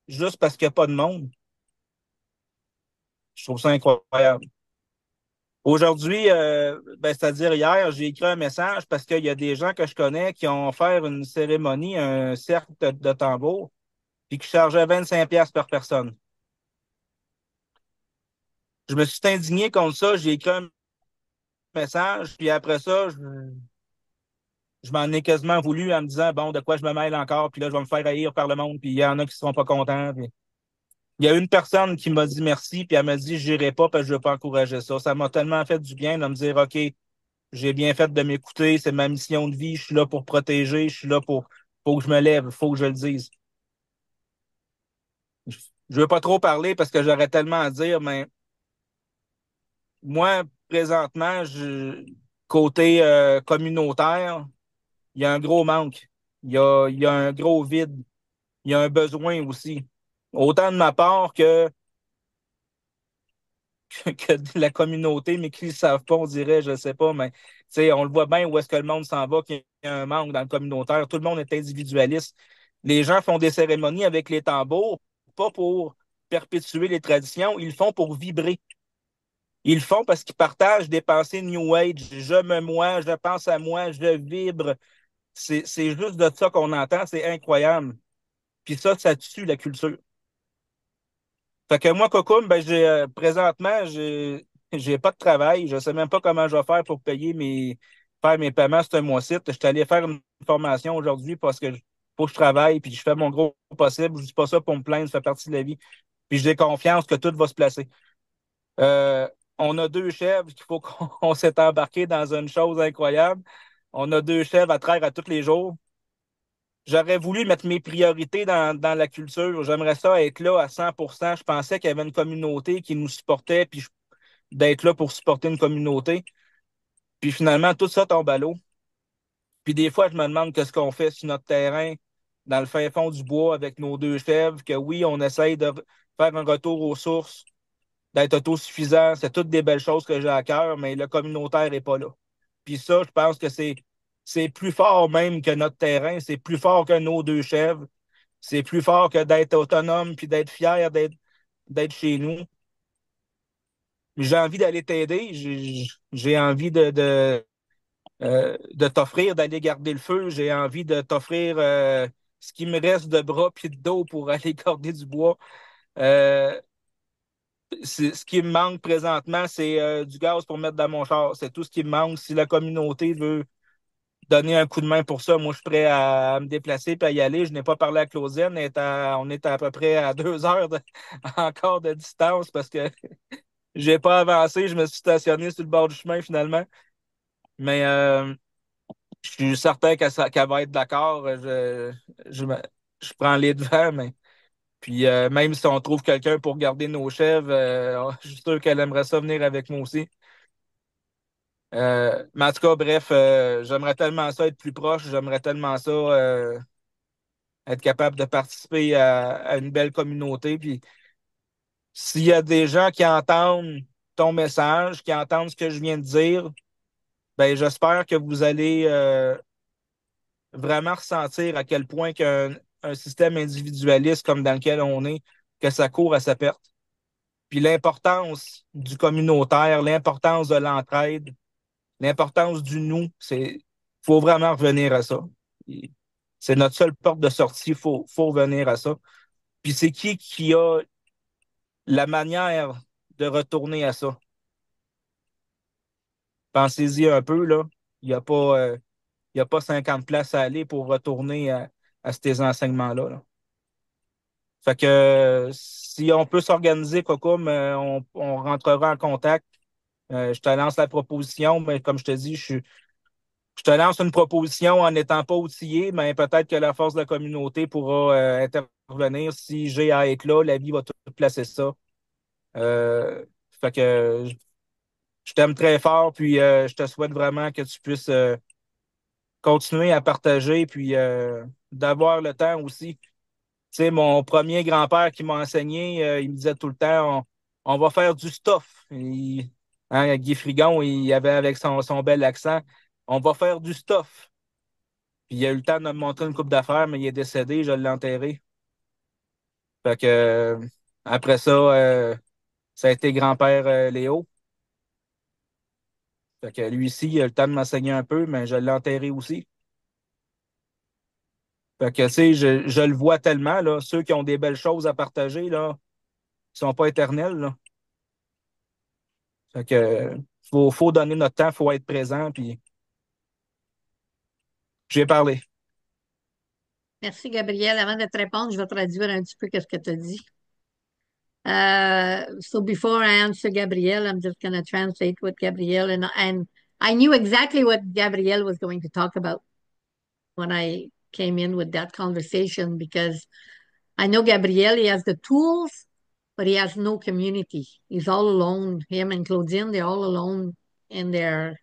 juste parce qu'il n'y a pas de monde. Je trouve ça incroyable. Aujourd'hui, ben, c'est-à-dire hier, j'ai écrit un message parce qu'il y a des gens que je connais qui ont fait une cérémonie, un cercle de tambour, puis qui chargeaient 25 pièces par personne. Je me suis indigné contre ça, j'ai écrit un message, puis après ça, je m'en ai quasiment voulu en me disant, bon, de quoi je me mêle encore, puis là, je vais me faire haïr par le monde, puis il y en a qui ne seront pas contents. Puis il y a une personne qui m'a dit merci, puis elle m'a dit, j'irai pas parce que je veux pas encourager ça. Ça m'a tellement fait du bien de me dire, OK, j'ai bien fait de m'écouter, c'est ma mission de vie, je suis là pour protéger, je suis là pour que je me lève, il faut que je le dise. Je veux pas trop parler parce que j'aurais tellement à dire, mais moi, présentement, côté communautaire, il y a un gros manque. Il y a un gros vide. Il y a un besoin aussi. Autant de ma part que de la communauté, mais qui ne le savent pas, on dirait, je ne sais pas, mais tu sais, on le voit bien où est-ce que le monde s'en va, qu'il y a un manque dans le communautaire. Tout le monde est individualiste. Les gens font des cérémonies avec les tambours, pas pour perpétuer les traditions, ils le font pour vibrer. Ils le font parce qu'ils partagent des pensées New Age. Moi, je pense à moi, je vibre. C'est juste de ça qu'on entend, c'est incroyable. Puis ça tue la culture. Fait que moi, Cocoum, ben présentement, j'ai pas de travail. Je sais même pas comment je vais faire pour faire mes paiements ce mois-ci. Je suis allé faire une formation aujourd'hui parce que faut que je travaille, puis je fais mon gros possible. Je dis pas ça pour me plaindre, ça fait partie de la vie. Puis j'ai confiance que tout va se placer. Euh, on a deux chèvres qu'il faut qu'on s'est embarqué dans une chose incroyable. On a deux chèvres à traire à tous les jours. J'aurais voulu mettre mes priorités dans la culture. J'aimerais ça être là à 100%. Je pensais qu'il y avait une communauté qui nous supportait, puis d'être là pour supporter une communauté. Puis finalement, tout ça tombe à l'eau. Puis des fois, je me demande qu'est-ce qu'on fait sur notre terrain, dans le fin fond du bois, avec nos deux chèvres, que oui, on essaye de faire un retour aux sources, d'être autosuffisant. C'est toutes des belles choses que j'ai à cœur, mais le communautaire n'est pas là. Puis ça, je pense que c'est plus fort même que notre terrain, c'est plus fort que nos deux chèvres. C'est plus fort que d'être autonome puis d'être fier d'être chez nous. J'ai envie d'aller t'aider. J'ai envie de t'offrir d'aller garder le feu. J'ai envie de t'offrir ce qui me reste de bras puis de dos pour aller garder du bois. Euh, ce qui me manque présentement, c'est du gaz pour mettre dans mon char. C'est tout ce qui me manque. Si la communauté veut donner un coup de main pour ça, moi, je suis prêt à me déplacer et à y aller. Je n'ai pas parlé à Claudine. On est à peu près à 2 heures encore de distance parce que j'ai pas avancé. Je me suis stationné sur le bord du chemin finalement. Mais je suis certain qu'elle va être d'accord. Je, me- je prends les devants, mais puis même si on trouve quelqu'un pour garder nos chèvres, je suis sûr qu'elle aimerait ça venir avec moi aussi. Mais en tout cas, bref, j'aimerais tellement ça être plus proche, j'aimerais tellement ça être capable de participer à une belle communauté. Puis s'il y a des gens qui entendent ton message, qui entendent ce que je viens de dire, ben j'espère que vous allez vraiment ressentir à quel point qu'un un système individualiste comme dans lequel on est que ça court à sa perte. Puis l'importance du communautaire, l'importance de l'entraide, l'importance du nous, faut vraiment revenir à ça. C'est notre seule porte de sortie, faut revenir à ça. Puis c'est qui a la manière de retourner à ça? Pensez-y un peu, là. Il n'y a pas, il y a pas 50 places à aller pour retourner à ces enseignements-là, là. Fait que si on peut s'organiser, Cocum, on rentrera en contact. Je te lance la proposition, mais comme je te dis, je te lance une proposition en n'étant pas outillé, mais peut-être que la force de la communauté pourra intervenir. Si j'ai à être là, la vie va tout placer ça. Fait que je t'aime très fort, puis je te souhaite vraiment que tu puisses continuer à partager, puis d'avoir le temps aussi. Tu sais, mon premier grand-père qui m'a enseigné, il me disait tout le temps, on va faire du stuff. Hein, Guy Frigon, il avait avec son bel accent, on va faire du stuff. Puis il a eu le temps de me montrer une coupe d'affaires, mais il est décédé, je l'ai enterré. Fait que après ça, ça a été grand-père Léo. Fait que lui ici, il a eu le temps de m'enseigner un peu, mais je l'ai enterré aussi. Fait que tu sais, je le vois tellement, là, ceux qui ont des belles choses à partager, là, ils sont pas éternels, là. Fait que faut donner notre temps, faut être présent, puis j'ai parlé. Merci, Gabriel. Avant de te répondre, je vais traduire un petit peu ce que tu as dit. So before I answer Gabriel, I'm just going to translate what Gabriel and I knew exactly what Gabriel was going to talk about when I came in with that conversation because I know Gabriel, he has the tools, but he has no community. He's all alone. Him and Claudine, they're all alone in their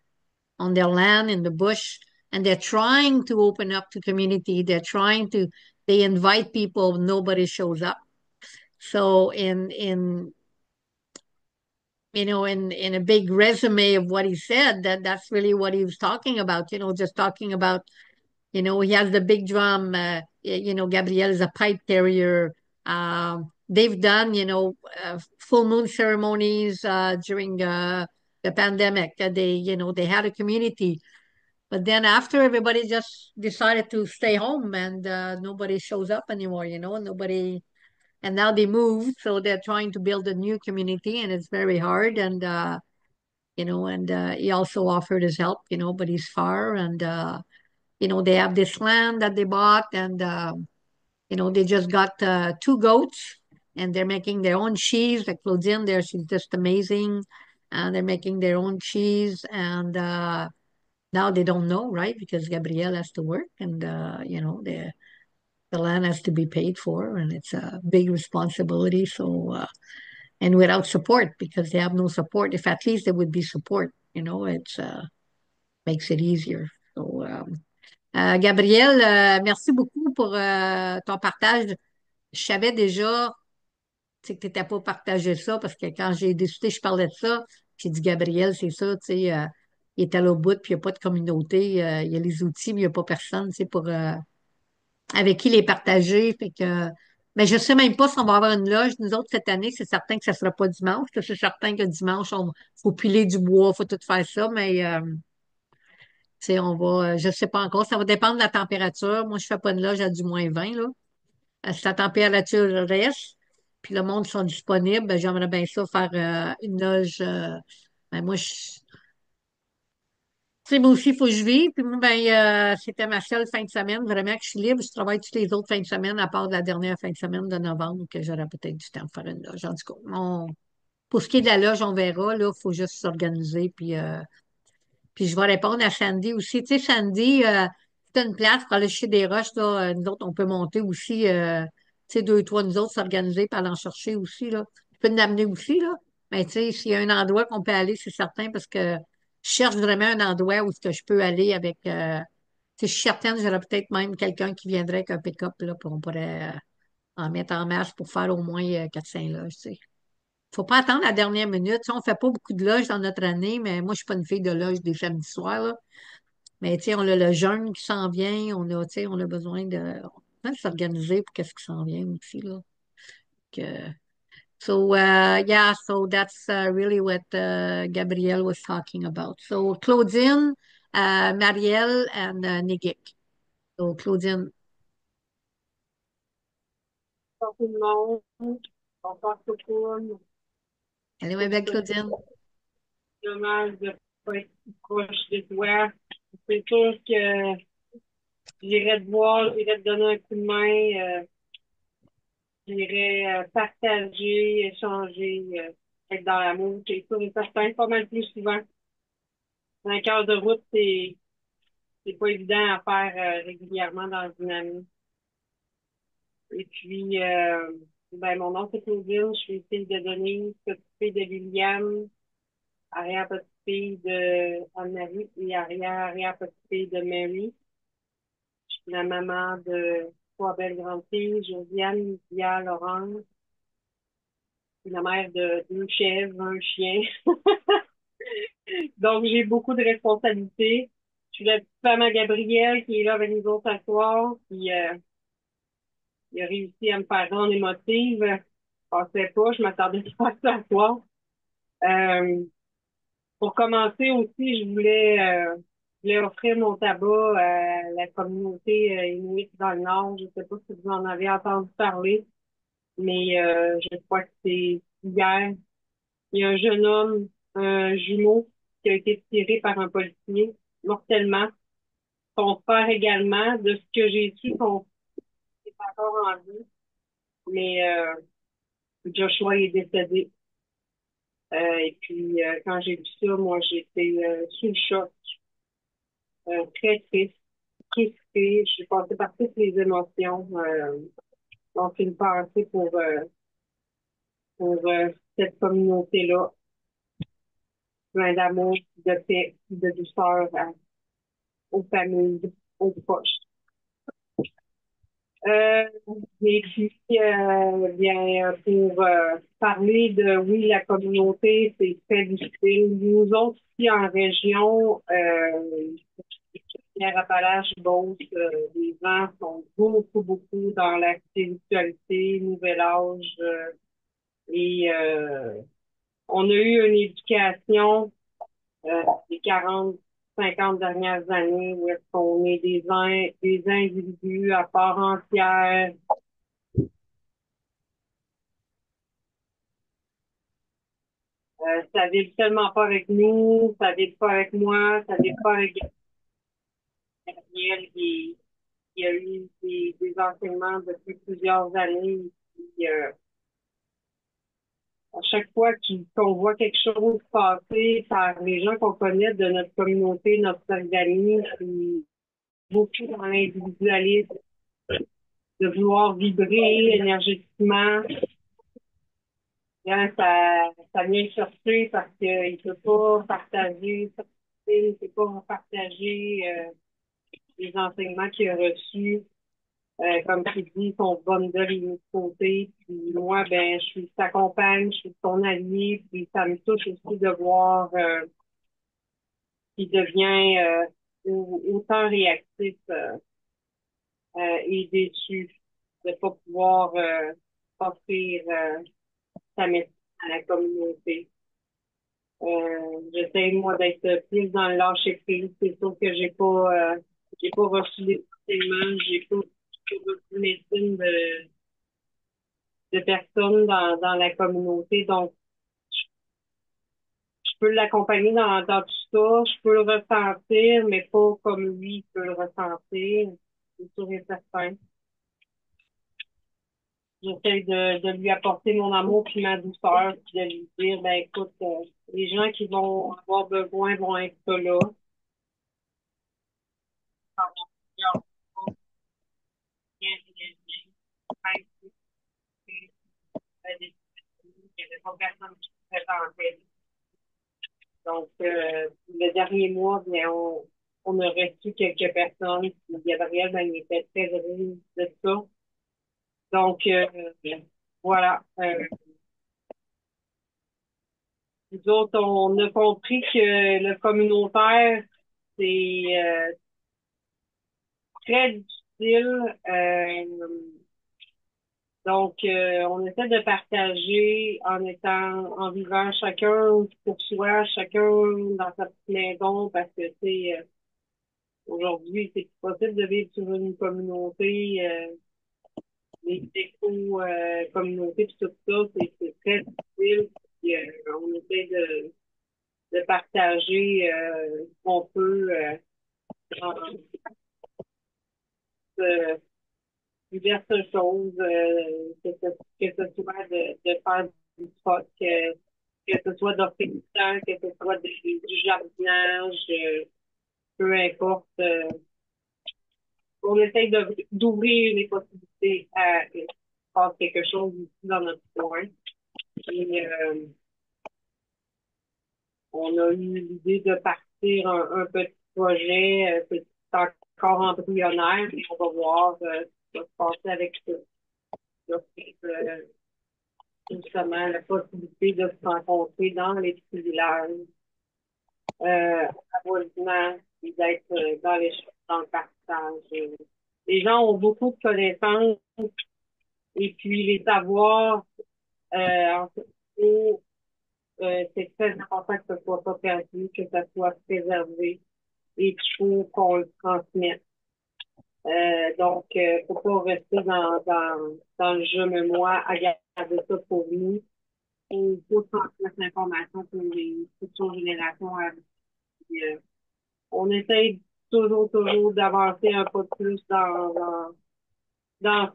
on their land in the bush, and they're trying to open up to community. They invite people, nobody shows up. So in a big resume of what he said, that's really what he was talking about. Just talking about he has the big drum. Gabriel is a pipe carrier. They've done, full moon ceremonies during the pandemic. They had a community. But then after everybody just decided to stay home and nobody shows up anymore, and now they moved. So they're trying to build a new community and it's very hard. And he also offered his help, but he's far and, they have this land that they bought and, they just got two goats and they're making their own cheese. Like Claudine there, she's just amazing. And they're making their own cheese and now they don't know, right? Because Gabrielle has to work and, the land has to be paid for and it's a big responsibility. So, and without support because they have no support. If at least there would be support, it's makes it easier. So, Gabrielle, merci beaucoup pour ton partage. Je savais déjà tu sais, que tu n'étais pas partagé ça parce que quand j'ai décidé, je parlais de ça. J'ai dit, Gabriel, c'est ça, tu sais, il est à l'autre bout, puis il n'y a pas de communauté. Il y a les outils, mais il n'y a pas personne, tu sais, avec qui les partager. Fait que, mais je sais même pas si on va avoir une loge. Nous autres, cette année, c'est certain que ça ne sera pas dimanche. Parce que c'est certain que dimanche, il faut piler du bois, il faut tout faire ça, mais tu sais, je sais pas encore. Ça va dépendre de la température. Moi, je fais pas une loge à du -20 là. Si la température reste, puis le monde sont disponibles, ben, j'aimerais bien ça faire une loge. Ben, moi, tu sais, moi aussi, il faut que je vive. Puis moi, ben, c'était ma seule fin de semaine, vraiment que je suis libre. Je travaille toutes les autres fins de semaine, à part de la dernière fin de semaine de novembre, que j'aurais peut-être du temps de faire une loge. En tout cas, pour ce qui est de la loge, on verra. Là, il faut juste s'organiser. Puis je vais répondre à Sandy aussi. Tu sais, Sandy, c'est une place pour aller chercher des roches, là. Nous autres, on peut monter aussi, tu sais, deux, trois, nous autres, s'organiser pour aller en chercher aussi, là. Je peux nous amener aussi, là. Mais tu sais, s'il y a un endroit qu'on peut aller, c'est certain, parce que je cherche vraiment un endroit où ce que je peux aller avec, tu sais, je suis certaine, j'aurais peut-être même quelqu'un qui viendrait avec un pick-up, là, puis on pourrait en mettre en masse pour faire au moins 4-5 loges, tu sais. Faut pas attendre la dernière minute. Tu sais, on fait pas beaucoup de loges dans notre année, mais moi, je suis pas une fille de loge des samedis soirs, là. Mais tu sais, on a le jeûne qui s'en vient, tu sais, on a besoin de s'organiser pour qu'est-ce qui s'en vient aussi, là. Yeah, so that's really what Gabrielle was talking about. So Claudine, Marielle, and Nigik. So Claudine, Bonjour tout le monde. Bonsoir Cocoon. elle est ma Je belle trouve ça Claudine. dommage de pas être plus proche de toi. C'est sûr que j'irais te voir, j'irais te donner un coup de main, j'irais partager, échanger, être dans l'amour. C'est sûr et certain, pas mal plus souvent. Un quart de route, c'est pas évident à faire régulièrement dans une année. Et puis, ben, mon nom c'est Claudine, je suis fille de Denise, petite fille de Liliane, arrière-petite-fille de Anne-Marie et arrière-arrière-petite-fille de Mary. Je suis la maman de trois belles grandes filles, Josiane, Lydia, Laurence. Je suis la mère de deux chèvres, un chien. Donc, j'ai beaucoup de responsabilités. Je suis la petite femme à Gabriel qui est là avec nous autres ce soir, qui il a réussi à me faire rendre émotive. Je pensais pas, je m'attendais pas à ça ce soir. Euh, Pour commencer aussi, je voulais offrir mon tabac à la communauté inuit dans le Nord. Je sais pas si vous en avez entendu parler, mais je crois que c'est hier. Il y a un jeune homme, un jumeau, qui a été tiré par un policier mortellement. Son frère également, de ce que j'ai su, son frère est encore en vie, mais Joshua est décédé. Et puis, quand j'ai vu ça, moi, j'étais sous le choc, très triste. Crispée, je suis passée par toutes les émotions. Donc, une pensée pour cette communauté-là, plein d'amour, de paix, de douceur aux familles, aux proches. Euh, et puis, bien, pour parler de, oui, la communauté, c'est très difficile. Nous autres, ici en région, Pierre-Appalaches, Beauce, les gens sont beaucoup, beaucoup dans la spiritualité, nouvel âge, et on a eu une éducation des 40, 50 dernières années où est-ce qu'on est des individus à part entière. Ça vibre tellement pas avec nous, ça vibre pas avec moi, ça vibre pas avec Gabriel qui a eu des enseignements depuis plusieurs années. Puis, à chaque fois qu'on voit quelque chose passer par les gens qu'on connaît de notre communauté, notre organisme, puis beaucoup dans l'individualisme, de vouloir vibrer énergétiquement, hein, ça vient chercher parce qu'il ne peut pas partager, il ne peut pas partager les enseignements qu'il a reçus. Comme tu dis, son bundle est mis de côté. Puis moi, ben, je suis sa compagne, je suis son allié, puis ça me touche aussi de voir qu'il devient autant réactif et déçu de ne pas pouvoir offrir sa médecine à la communauté. J'essaie, moi, d'être plus dans le lâcher prise. C'est sûr que j'ai pas reçu les enseignements, j'ai pas reçu de médecine de personnes dans la communauté. Donc, je peux l'accompagner dans tout ça. Je peux le ressentir, mais pas comme lui peut le ressentir. C'est sûr et certain. J'essaie de lui apporter mon amour puis ma douceur, puis de lui dire, ben écoute, les gens qui vont avoir besoin vont être là. Donc, le dernier mois, bien, on a reçu quelques personnes. Puis Gabriel, ben, il était très heureux de ça. Donc, voilà. Nous autres, on a compris que le communautaire, c'est très difficile. Donc, on essaie de partager en vivant chacun pour soi, chacun dans sa petite maison, parce que, tu sais, aujourd'hui, c'est possible de vivre sur une communauté, les éco-communautés, puis tout ça, c'est très difficile. Puis, on essaie de partager ce qu'on peut en euh, diverses choses, que ce soit de faire du sport, que ce soit d'offrir du temps, que ce soit du jardinage, peu importe. On essaye d'ouvrir les possibilités à faire quelque chose ici dans notre coin. Et on a eu l'idée de partir un petit projet, c'est encore embryonnaire, mais on va voir ce qui va se passer avec ça. Donc, justement, la possibilité de se rencontrer dans les petits villages, avoisinants, et d'être dans dans le partage. Les gens ont beaucoup de connaissances et puis les savoirs, en fait, c'est très important que ce soit pas perdu, que ça soit préservé et qu'il faut qu'on le transmette. Donc, faut pas rester dans le je me moi à garder ça pour nous. Il faut transmettre l'information pour les futures générations à venir. On essaye toujours d'avancer un peu plus dans ça,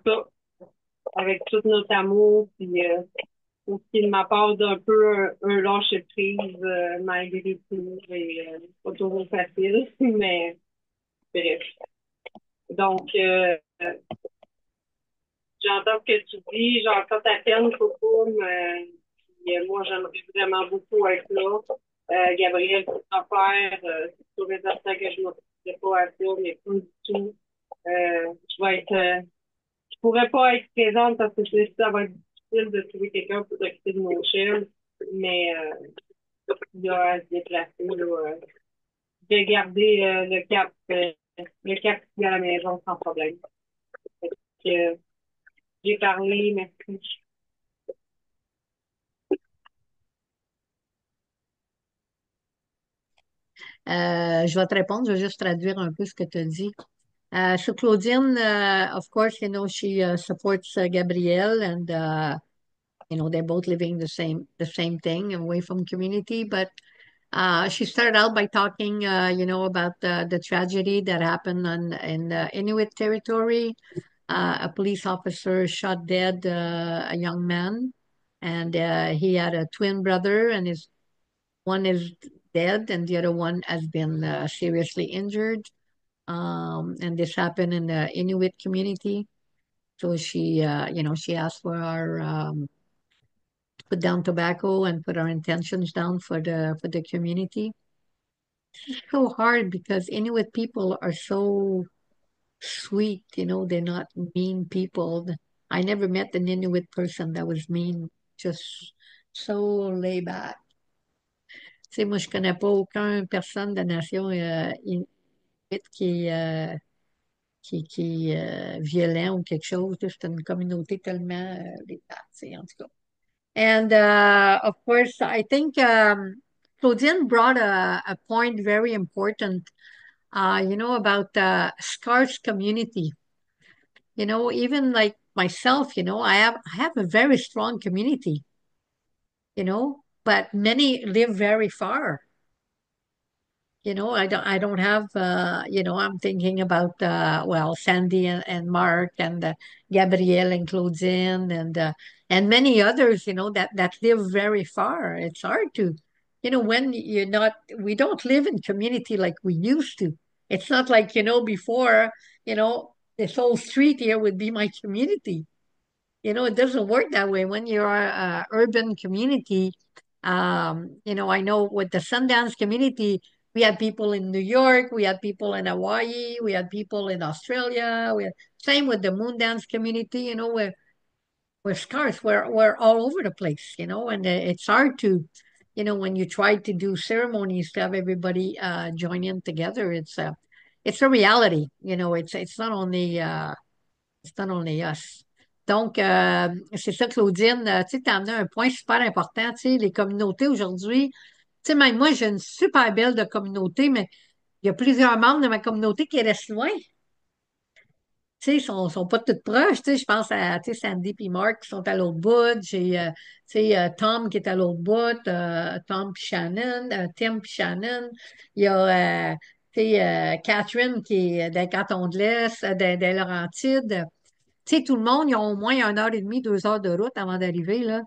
avec tout notre amour, puis aussi de ma part d'un peu un lâcher prise malgré tout. Et, pas toujours facile, mais bref. Donc, j'entends ce que tu dis, j'entends ta peine, Coco, puis, moi, j'aimerais vraiment beaucoup être là. Gabriel, pour t'en faire, c'est sûr et certain que je ne m'occuperai pas à ça, mais pas du tout. Je pourrais pas être présente parce que ça va être difficile de trouver quelqu'un pour s'occuper de mon chien, mais il y a à se déplacer, là, de garder le cap ici à la maison sans problème. Fait que, j'ai parlé, merci. Je vais te répondre, je vais juste traduire un peu ce que tu as dit. So Claudine, of course, you know, she supports Gabrielle and you know, they're both living the same thing away from community, but she started out by talking, you know, about the tragedy that happened in the Inuit territory. A police officer shot dead a young man, and he had a twin brother, and his one is dead, and the other one has been seriously injured. And this happened in the Inuit community. So she, you know, she asked for our put down tobacco and put our intentions down for the community. It's so hard because Inuit people are so sweet, you know, they're not mean people. I never met an Inuit person that was mean, just so laid back. Tu sais, moi, je connais pas aucune personne de nation Inuit qui est violent ou quelque chose. C'est une communauté tellement laid back, tu sais, en tout cas. And of course, I think Claudine brought a point very important, you know, about scarce community. You know, even like myself, you know, I have a very strong community, you know, but many live very far. You know, I don't have, you know, I'm thinking about, well, Sandy and Mark and Gabrielle and Claudine and many others, you know, that live very far. It's hard to, you know, when you're not, we don't live in community like we used to. It's not like, you know, before, you know, this whole street here would be my community. You know, it doesn't work that way when you're a urban community. You know, I know with the Sundance community, we had people in New York, we had people in Hawaii, we had people in Australia. Same with the Moondance community. You know, we're scarce. We're all over the place. You know, and it's hard to, you know, when you try to do ceremonies to have everybody join in together. It's a reality. You know, it's not only us. Donc, c'est ça, Claudine, tu sais, tu as amené un point super important, tu sais, les communautés aujourd'hui. Tu sais, même moi, j'ai une super belle de communauté, mais il y a plusieurs membres de ma communauté qui restent loin. Tu sais, sont pas toutes proches. Tu sais, je pense à tu sais, Sandy et Mark qui sont à l'autre bout. J'ai tu sais, Tom qui est à l'autre bout, Tom puis Shannon, Tim puis Shannon. Il y a tu sais, Catherine qui est d'un canton de l'Est, des Laurentides. Tu sais, tout le monde, ils ont au moins 1 heure et demie, 2 heures de route avant d'arriver, là.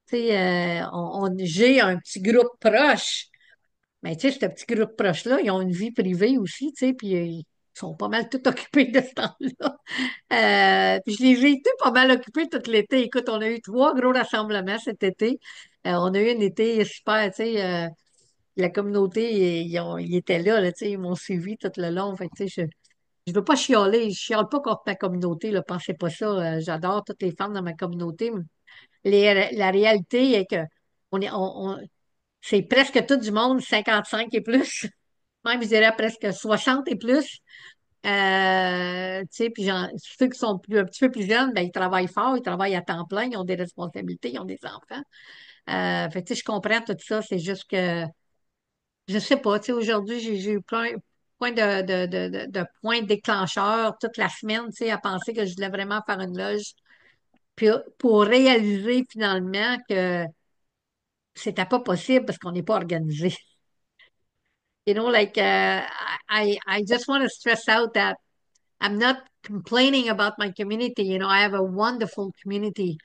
Tu sais, j'ai un petit groupe proche, mais tu sais, ce petit groupe proche-là, ils ont une vie privée aussi, tu sais, puis ils sont pas mal tout occupés de ce temps-là. Puis j'ai été pas mal occupée tout l'été. Écoute, on a eu 3 gros rassemblements cet été. On a eu un été super, tu sais, la communauté, ils étaient là, tu sais, ils m'ont suivi tout le long. Fait que, tu sais, je veux pas chialer, je chiale pas contre ma communauté, là, pensez pas ça. J'adore toutes les femmes dans ma communauté. La réalité est que on est, c'est presque tout du monde 55 et plus, même je dirais presque 60 et plus. Tu sais, puis ceux qui sont un petit peu plus jeunes, ben, ils travaillent fort, ils travaillent à temps plein, ils ont des responsabilités, ils ont des enfants. Fait que, tu sais, je comprends tout ça, c'est juste que je sais pas, tu sais, aujourd'hui, j'ai eu plein de points déclencheurs toute la semaine, tu sais, à penser que je voulais vraiment faire une loge, puis pour réaliser finalement que c'était pas possible parce qu'on n'est pas organisé. You know, like, I just want to stress out that I'm not complaining about my community. You know, I have a wonderful community.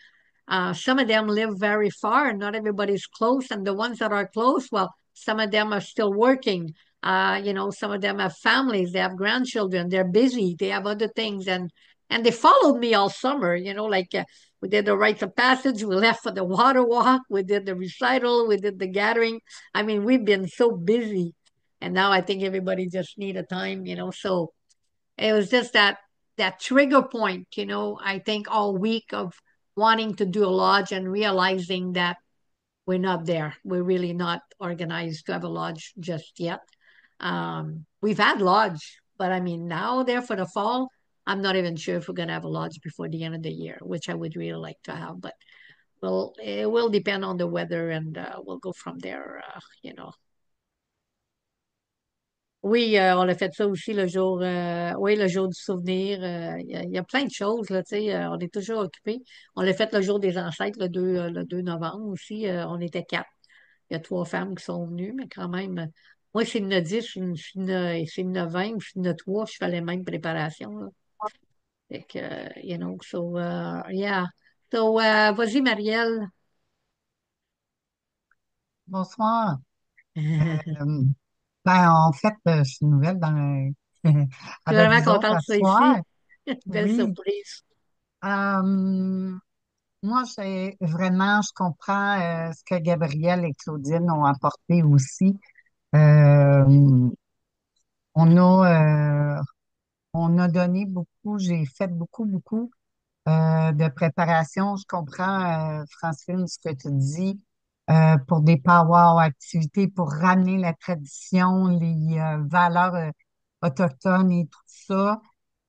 Some of them live very far, not everybody's close, and the ones that are close, well, some of them are still working. You know, some of them have families, they have grandchildren, they're busy, they have other things, and they followed me all summer. You know, like we did the rites of passage, we left for the water walk, we did the recital, we did the gathering. I mean, we've been so busy, and now I think everybody just need a time. You know, so it was just that trigger point, you know, I think all week of wanting to do a lodge and realizing that we're not there. We're really not organized to have a lodge just yet. We've had lodge, but I mean now there for the fall, I'm not even sure if we're gonna have a lodge before the end of the year, which I would really like to have, but well, it will depend on the weather and we'll go from there, you know. Oui, on a fait ça aussi le jour, oui, le jour du souvenir. Il y a plein de choses, là, tu sais, on est toujours occupés. On l'a fait le jour des ancêtres, le 2 novembre aussi. On était 4. Il y a 3 femmes qui sont venues, mais quand même, moi, c'est une 10, c'est une 20 ou c'est une 3, je fais les mêmes préparations, là. Fait que, you know, so, yeah. So, vas-y, Marielle. Bonsoir. Euh, En fait, je suis nouvelle Je suis avec vraiment vous autres contente à que tu sois soir. ici. Belle Oui. surprise. Euh, Moi, je comprends ce que Gabrielle et Claudine ont apporté aussi. Euh, on a, on a donné beaucoup, j'ai fait beaucoup de préparation. Je comprends, Francine, ce que tu dis pour des power activités, pour ramener la tradition, les valeurs autochtones et tout ça.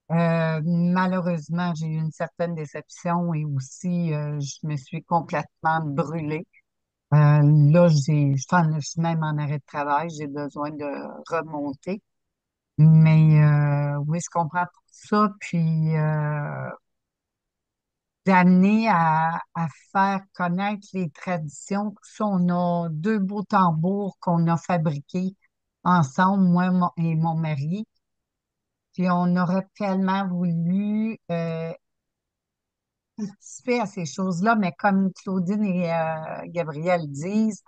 Malheureusement, j'ai eu une certaine déception et aussi je me suis complètement brûlée. Là, je suis même en arrêt de travail, j'ai besoin de remonter. Mais oui, je comprends tout ça. Puis d'amener à faire connaître les traditions. Tout ça, on a 2 beaux tambours qu'on a fabriqués ensemble, et mon mari. Puis on aurait tellement voulu participer à ces choses-là, mais comme Claudine et Gabrielle disent,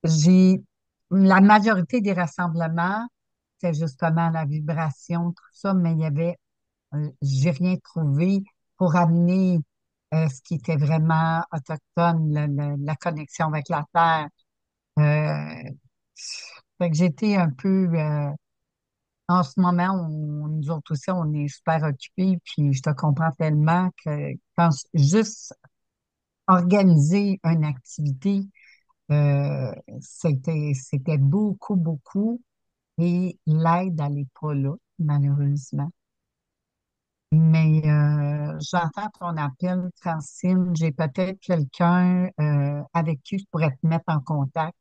j'ai la majorité des rassemblements, c'est justement la vibration, tout ça, mais il y avait j'ai rien trouvé pour amener ce qui était vraiment autochtone, la connexion avec la terre. Euh, Fait que j'étais un peu en ce moment, nous autres aussi, on est super occupés, puis je te comprends tellement que quand juste organiser une activité, c'était beaucoup, et l'aide n'allait pas là, malheureusement. Mais j'entends ton appel, Francine. J'ai peut-être quelqu'un avec qui je pourrais te mettre en contact.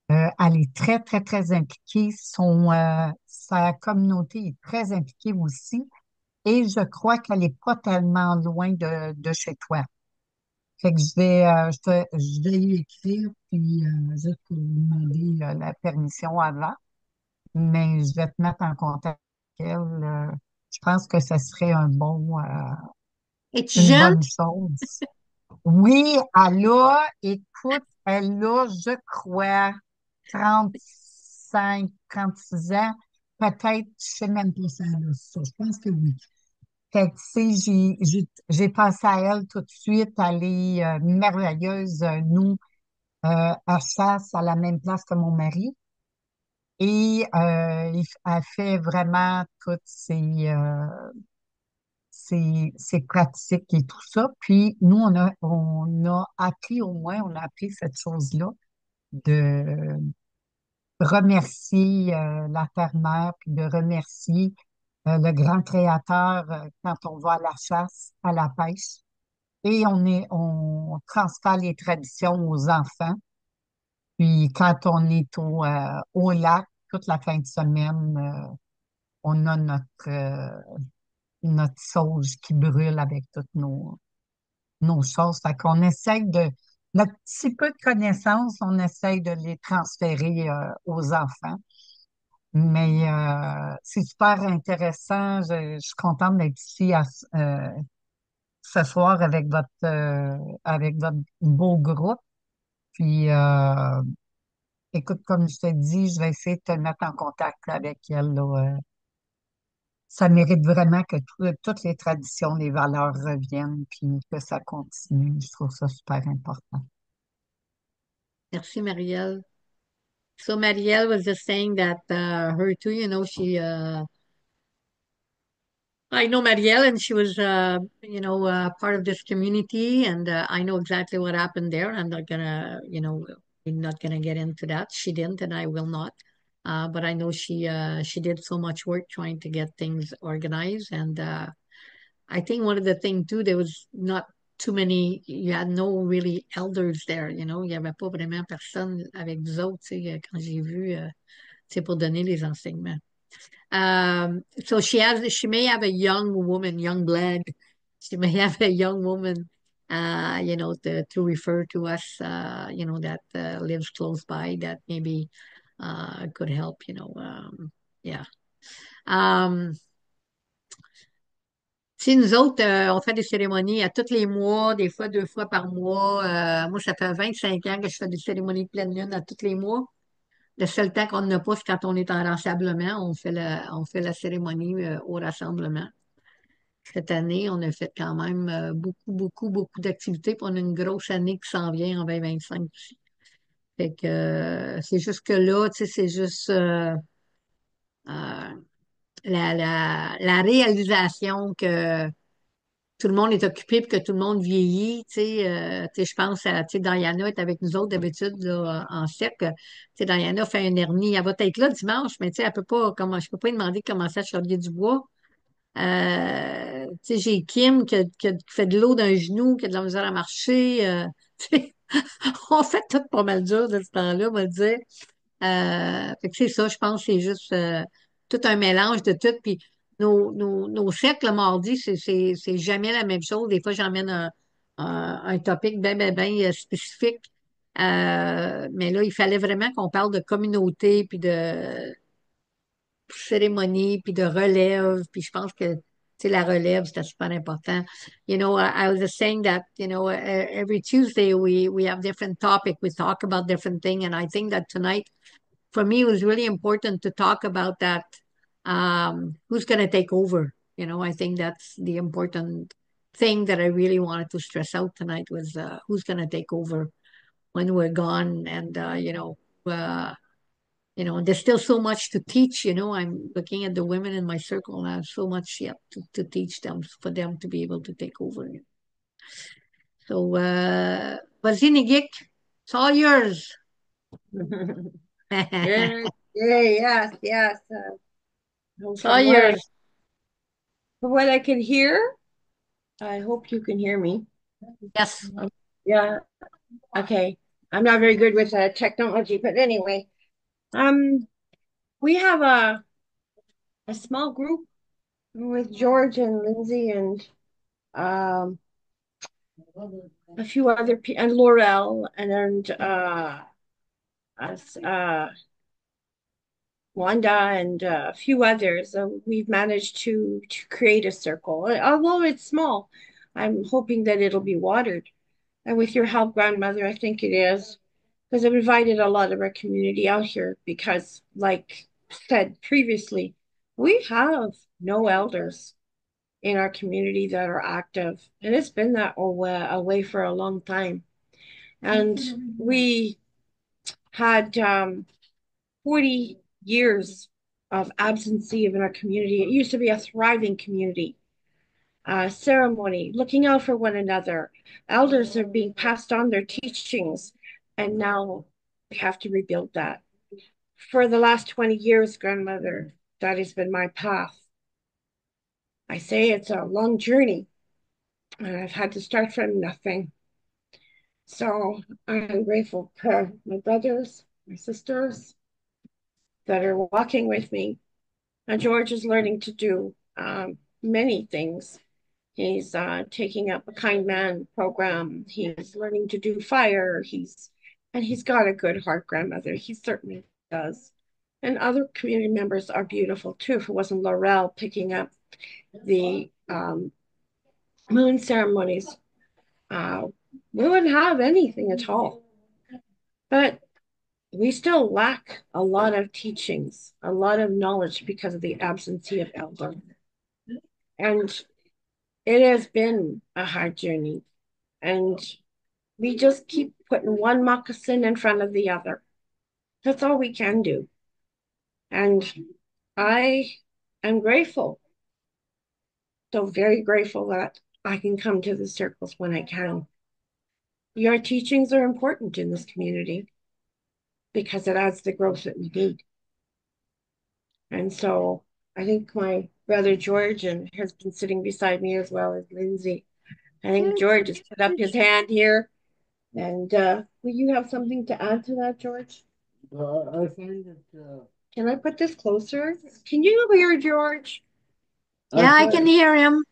Elle est très, très, très impliquée. Sa communauté est très impliquée aussi. Et je crois qu'elle n'est pas tellement loin de chez toi. Fait que je vais lui écrire, puis juste pour lui demander la permission avant. Mais je vais te mettre en contact avec elle. Je pense que ce serait Es-tu une jeune? bonne chose. Oui, écoute, elle a, je crois, 35, 36 ans. Peut-être, je sais même pas si elle a ça. Je pense que oui. Fait que, tu sais, j'ai pensé à elle tout de suite. Elle est merveilleuse. Nous, elle chasse à la même place que mon mari. Et elle fait vraiment toutes ses pratiques et tout ça. Puis nous, on a appris cette chose-là, de remercier la terre-mère, puis de remercier le grand créateur quand on va à la chasse, à la pêche. Et on transfère les traditions aux enfants. Puis quand on est au lac, toute la fin de semaine, on a notre sauge qui brûle avec toutes nos choses. Fait qu'on essaye notre petit peu de connaissances, on essaye de les transférer aux enfants. Mais c'est super intéressant. Je suis contente d'être ici ce soir avec votre beau groupe. Puis écoute, comme je te dis, je vais essayer de te mettre en contact avec elle, là. Ça mérite vraiment que toutes les traditions, les valeurs reviennent, puis que ça continue. Je trouve ça super important. Merci, Marielle. So Marielle was just saying that her too, I know Marielle, and she was, part of this community, and I know exactly what happened there. I'm not gonna, we're not gonna get into that. She didn't, and I will not. But I know she did so much work trying to get things organized, and I think one of the things too, there was not too many. You had no really elders there, Il y avait pas vraiment personne avec vous autres, quand j'ai vu, pour donner les enseignements. So she may have a young woman, young blood. She may have a young woman, to refer to us, that lives close by that maybe could help, yeah. Um, nous autres, on fait des cérémonies à tous les mois, des fois 2 fois par mois. Moi, ça fait 25 ans que je fais des cérémonies de pleine lune à tous les mois. Le seul temps qu'on n'a pas, c'est quand on est en rassemblement. On fait la cérémonie au rassemblement. Cette année, on a fait quand même beaucoup, beaucoup, beaucoup d'activités. Puis on a une grosse année qui s'en vient en 2025 aussi. Fait que c'est juste que là, tu sais, c'est juste euh, la réalisation que tout le monde est occupé et que tout le monde vieillit. Je pense à, Diana est avec nous autres d'habitude là, en sec. Diana fait un hernie. Elle va être là dimanche, mais elle peut pas, je peux pas lui demander de commencer à charrier du bois. J'ai Kim qui fait de l'eau d'un genou, qui a de la misère à marcher. Tu sais, on fait tout pas mal dur de ce temps-là, on va dire. Fait que c'est ça, je pense que c'est juste tout un mélange de tout. Puis nos cercles le mardi, c'est jamais la même chose. Des fois, j'emmène un topic bien spécifique. Mais là, il fallait vraiment qu'on parle de communauté, puis de cérémonie, puis de relève, puis je pense que la relève, c'était super important. I was just saying that, every Tuesday we have different topic, we talk about different thing, and I think that tonight, for me, it was really important to talk about that. Who's going to take over? I think that's the important thing that I really wanted to stress out tonight was who's going to take over when we're gone, and uh, there's still so much to teach. I'm looking at the women in my circle and I have so much yet to teach them for them to be able to take over. So, vas-y, Nigik, it's all yours. Yeah, yeah, yes, yes. It's Okay, all well, yours. from what I can hear, I hope you can hear me. Yes. Yeah, okay. I'm not very good with technology, but anyway, um, we have a small group with George and Lindsay and um a few other people and Laurel and us Wanda and a few others. We've managed to create a circle, although it's small. I'm hoping that it'll be watered. And with your help, grandmother, I think it is. Because I've invited a lot of our community out here because, like said previously, we have no elders in our community that are active. And it's been that away for a long time. And we had 40 years of absency in our community. It used to be a thriving community. Ceremony, looking out for one another. Elders are being passed on their teachings, and now we have to rebuild that. For the last 20 years, grandmother, that has been my path. I say it's a long journey, and I've had to start from nothing. So I'm grateful for my brothers, my sisters that are walking with me. And George is learning to do many things. He's taking up a kind man program. He's learning to do fire. He's got a good heart, grandmother. He certainly does. And other community members are beautiful too. If it wasn't Laurel picking up the moon ceremonies, uh, we wouldn't have anything at all. But we still lack a lot of teachings, a lot of knowledge because of the absentee of elder. And it has been a hard journey. And we just keep putting one moccasin in front of the other. That's all we can do. And I am grateful, so very grateful that I can come to the circles when I can. Your teachings are important in this community because it adds the growth that we need. And so I think my brother George and has been sitting beside me as well as Lindsay. I think George has put up his hand here. And will you have something to add to that, George? I find that Can I put this closer? Can you hear George? Yeah, I can hear him.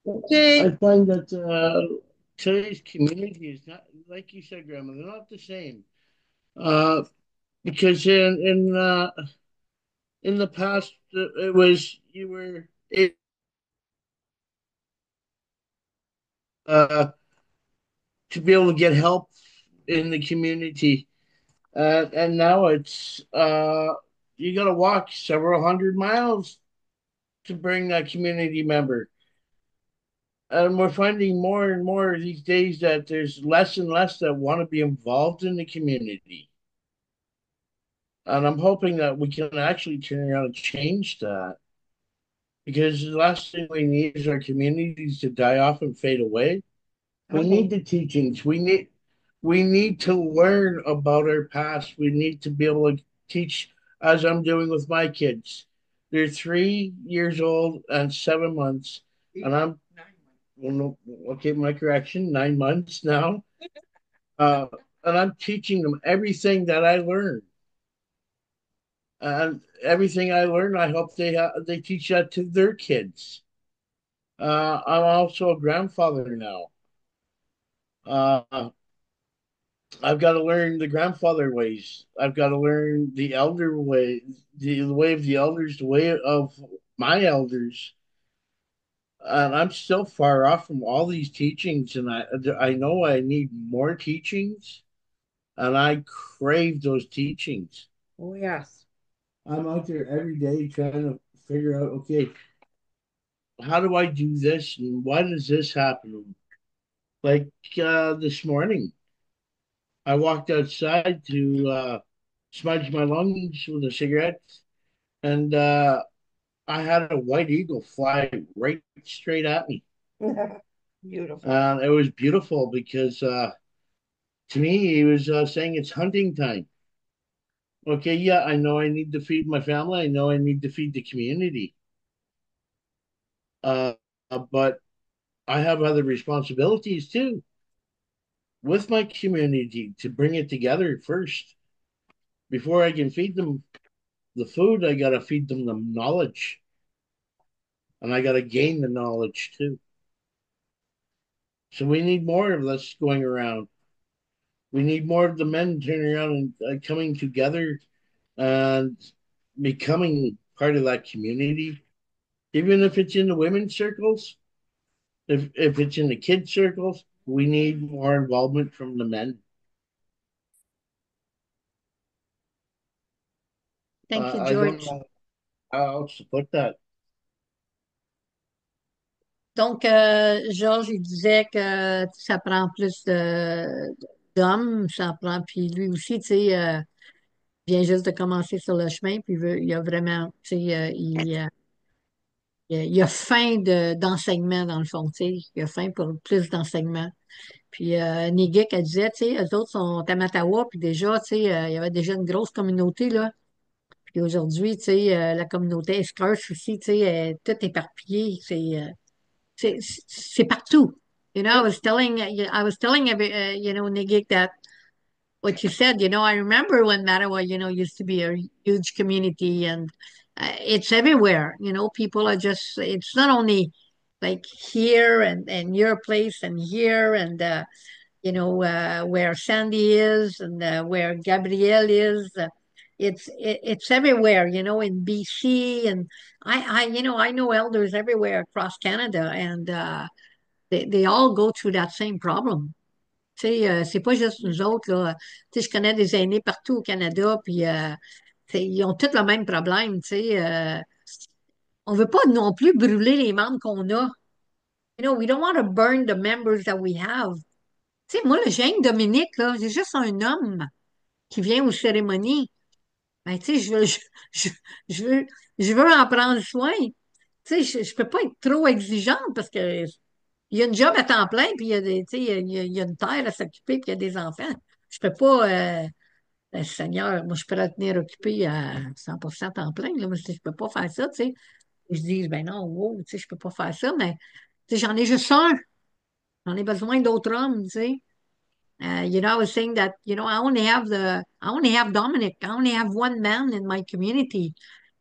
Okay. I find that today's community is not like you said, Grandma. They're not the same. Uh, because in the past, it was you were uh, to be able to get help in the community, and now it's you got to walk several hundred miles to bring a community member. And we're finding more and more these days that there's less and less that want to be involved in the community. And I'm hoping that we can actually turn around and change that because the last thing we need is our communities to die off and fade away. We need the teachings. We need to learn about our past. We need to be able to teach as I'm doing with my kids. They're 3 years old and 7 months, and I'm well, no, okay, my correction, 9 months now. Uh, and I'm teaching them everything that I learned. And everything I learned, I hope they teach that to their kids. I'm also a grandfather now. Uh, I've got to learn the grandfather ways. I've got to learn the elder way, the way of the elders, the way of my elders. And I'm still far off from all these teachings, and I know I need more teachings, and I crave those teachings. Oh, yes. I'm out there every day trying to figure out, okay, how do I do this, and why does this happen? Like this morning, I walked outside to smudge my lungs with a cigarette, and I had a white eagle fly right straight at me. Beautiful. It was beautiful because to me, he was saying it's hunting time. Okay, yeah, I know I need to feed my family. I know I need to feed the community. Uh, but I have other responsibilities too with my community to bring it together first. Before I can feed them the food, I got to feed them the knowledge, and I got to gain the knowledge too. So we need more of this going around. We need more of the men turning around and coming together and becoming part of that community, even if it's in the women's circles, if it's in the kids' circles, we need more involvement from the men. Thank you, I don't George. know how else to put that. Donc, Georges, il disait que ça prend plus d'hommes, ça prend, puis lui aussi, tu sais, vient juste de commencer sur le chemin, puis il a vraiment, tu sais, il a faim d'enseignement, dans le fond, tu sais, il a faim pour plus d'enseignement. Puis Nigik, elle disait, tu sais, eux autres sont à Mattawa, puis déjà, tu sais, il y avait déjà une grosse communauté, là. Puis aujourd'hui, tu sais, la communauté est scarce aussi, tu sais, elle est toute éparpillée, c'est partout. You know, I was telling you know, Nigik, that what you said, you know, I remember when Mattawa, you know, used to be a huge community and it's everywhere. You know, people are just, it's not only like here and your place and here and, you know, where Sandy is and where Gabrielle is. It's everywhere, you know, in BC. And you know, I know elders everywhere across Canada and they all go through that same problem. Tu sais, c'est pas juste nous autres, là. Tu sais, je connais des aînés partout au Canada, puis ils ont tous le même problème, tu sais. On veut pas non plus brûler les membres qu'on a. You know, we don't want to burn the members that we have. Tu sais, moi, le Jane Dominique, là, c'est juste un homme qui vient aux cérémonies. Ben, tu sais, je, je veux, je veux en prendre soin. Tu sais, je peux pas être trop exigeante parce que il y a une job à temps plein, puis il y a des, tu sais, il y a une terre à s'occuper, puis il y a des enfants. Je peux pas, Seigneur, moi, je peux la tenir occupée à 100% temps plein, là, mais je peux pas faire ça, tu sais. Je dis, ben non, wow, tu sais, je peux pas faire ça, mais tu sais, j'en ai juste un. J'en ai besoin d'autres hommes, tu sais. You know, I was saying that, you know, I only have Dominic. I only have one man in my community.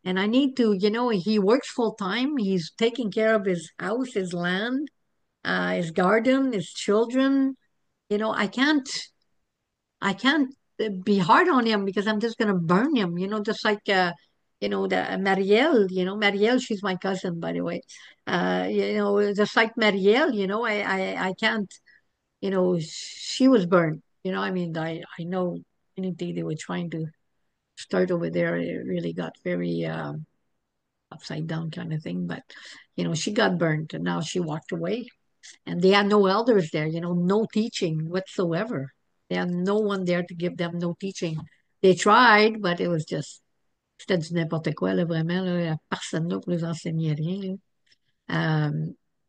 And I need to, you know, he works full time. He's taking care of his house, his land, his garden, his children. You know, I can't be hard on him because I'm just going to burn him, you know, just like, you know, the Marielle, you know, Marielle, she's my cousin, by the way. You know, just like Marielle, you know, I can't, you know, she was burned. You know, I mean, I know anything they were trying to start over there, it really got very upside down kind of thing. But, you know, she got burned and now she walked away. And they had no elders there, you know, no teaching whatsoever. They had no one there to give them no teaching. They tried, but it was just, c'était du n'importe quoi, là, vraiment, là. Il y a personne là pour les enseigner rien, là.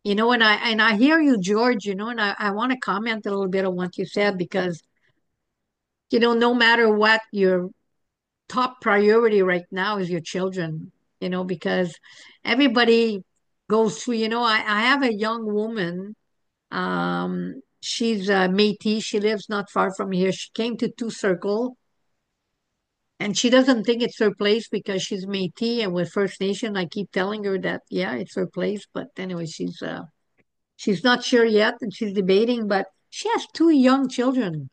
You know, and I hear you, George, you know, and I want to comment a little bit on what you said because, you know, no matter what, your top priority right now is your children, you know, because everybody goes through, you know, I have a young woman. She's Métis. She lives not far from here. She came to Two Circle, and she doesn't think it's her place because she's Métis and with First Nation. I keep telling her that, yeah, it's her place. But anyway, she's not sure yet, and she's debating. But she has two young children,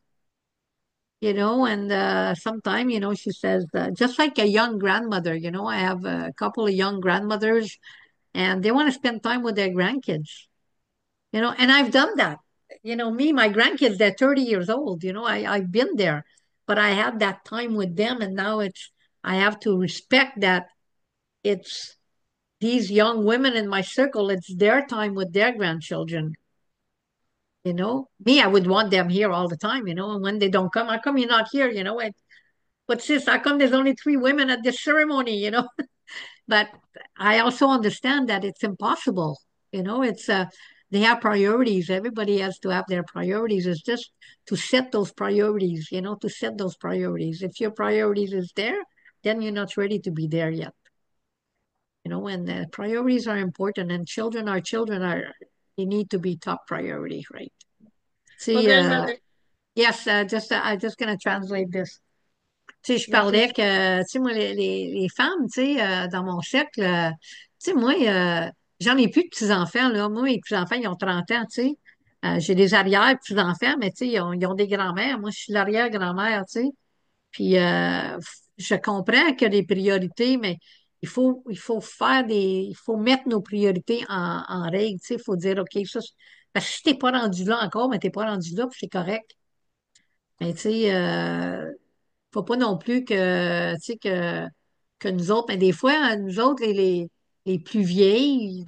you know, and sometime, you know, she says just like a young grandmother. You know, I have a couple of young grandmothers, and they want to spend time with their grandkids. You know, and I've done that. You know, me, my grandkids, they're 30 years old, you know, I've been there, but I had that time with them. And now I have to respect that it's these young women in my circle, it's their time with their grandchildren. You know, me, I would want them here all the time, you know, and when they don't come, how come you're not here? You know, but sis, how come there's only three women at this ceremony, you know? But I also understand that it's impossible. You know, it's they have priorities. Everybody has to have their priorities. It's just to set those priorities, you know, to set those priorities. If your priorities is there, then you're not ready to be there yet. And priorities are important, and children they need to be top priority, right? Well, See, grandmother, yes, I'm just gonna translate this. Tu sais, je yes, parlais que, tu sais, moi, les femmes, tu sais, dans mon cercle, tu sais, moi, j'en ai plus de petits-enfants, là. Moi, mes petits-enfants, ils ont 30 ans, tu sais. J'ai des arrière-petits-enfants, mais tu sais, ils ont des grands-mères. Moi, je suis l'arrière-grand-mère, tu sais. Puis, je comprends que les priorités, mais il faut mettre nos priorités en règle, tu sais. Il faut dire, OK, parce que si t'es pas rendu là encore, mais t'es pas rendu là, puis c'est correct. Mais, tu sais, faut pas non plus que, tu sais, que nous autres, mais des fois, nous autres, les plus vieilles,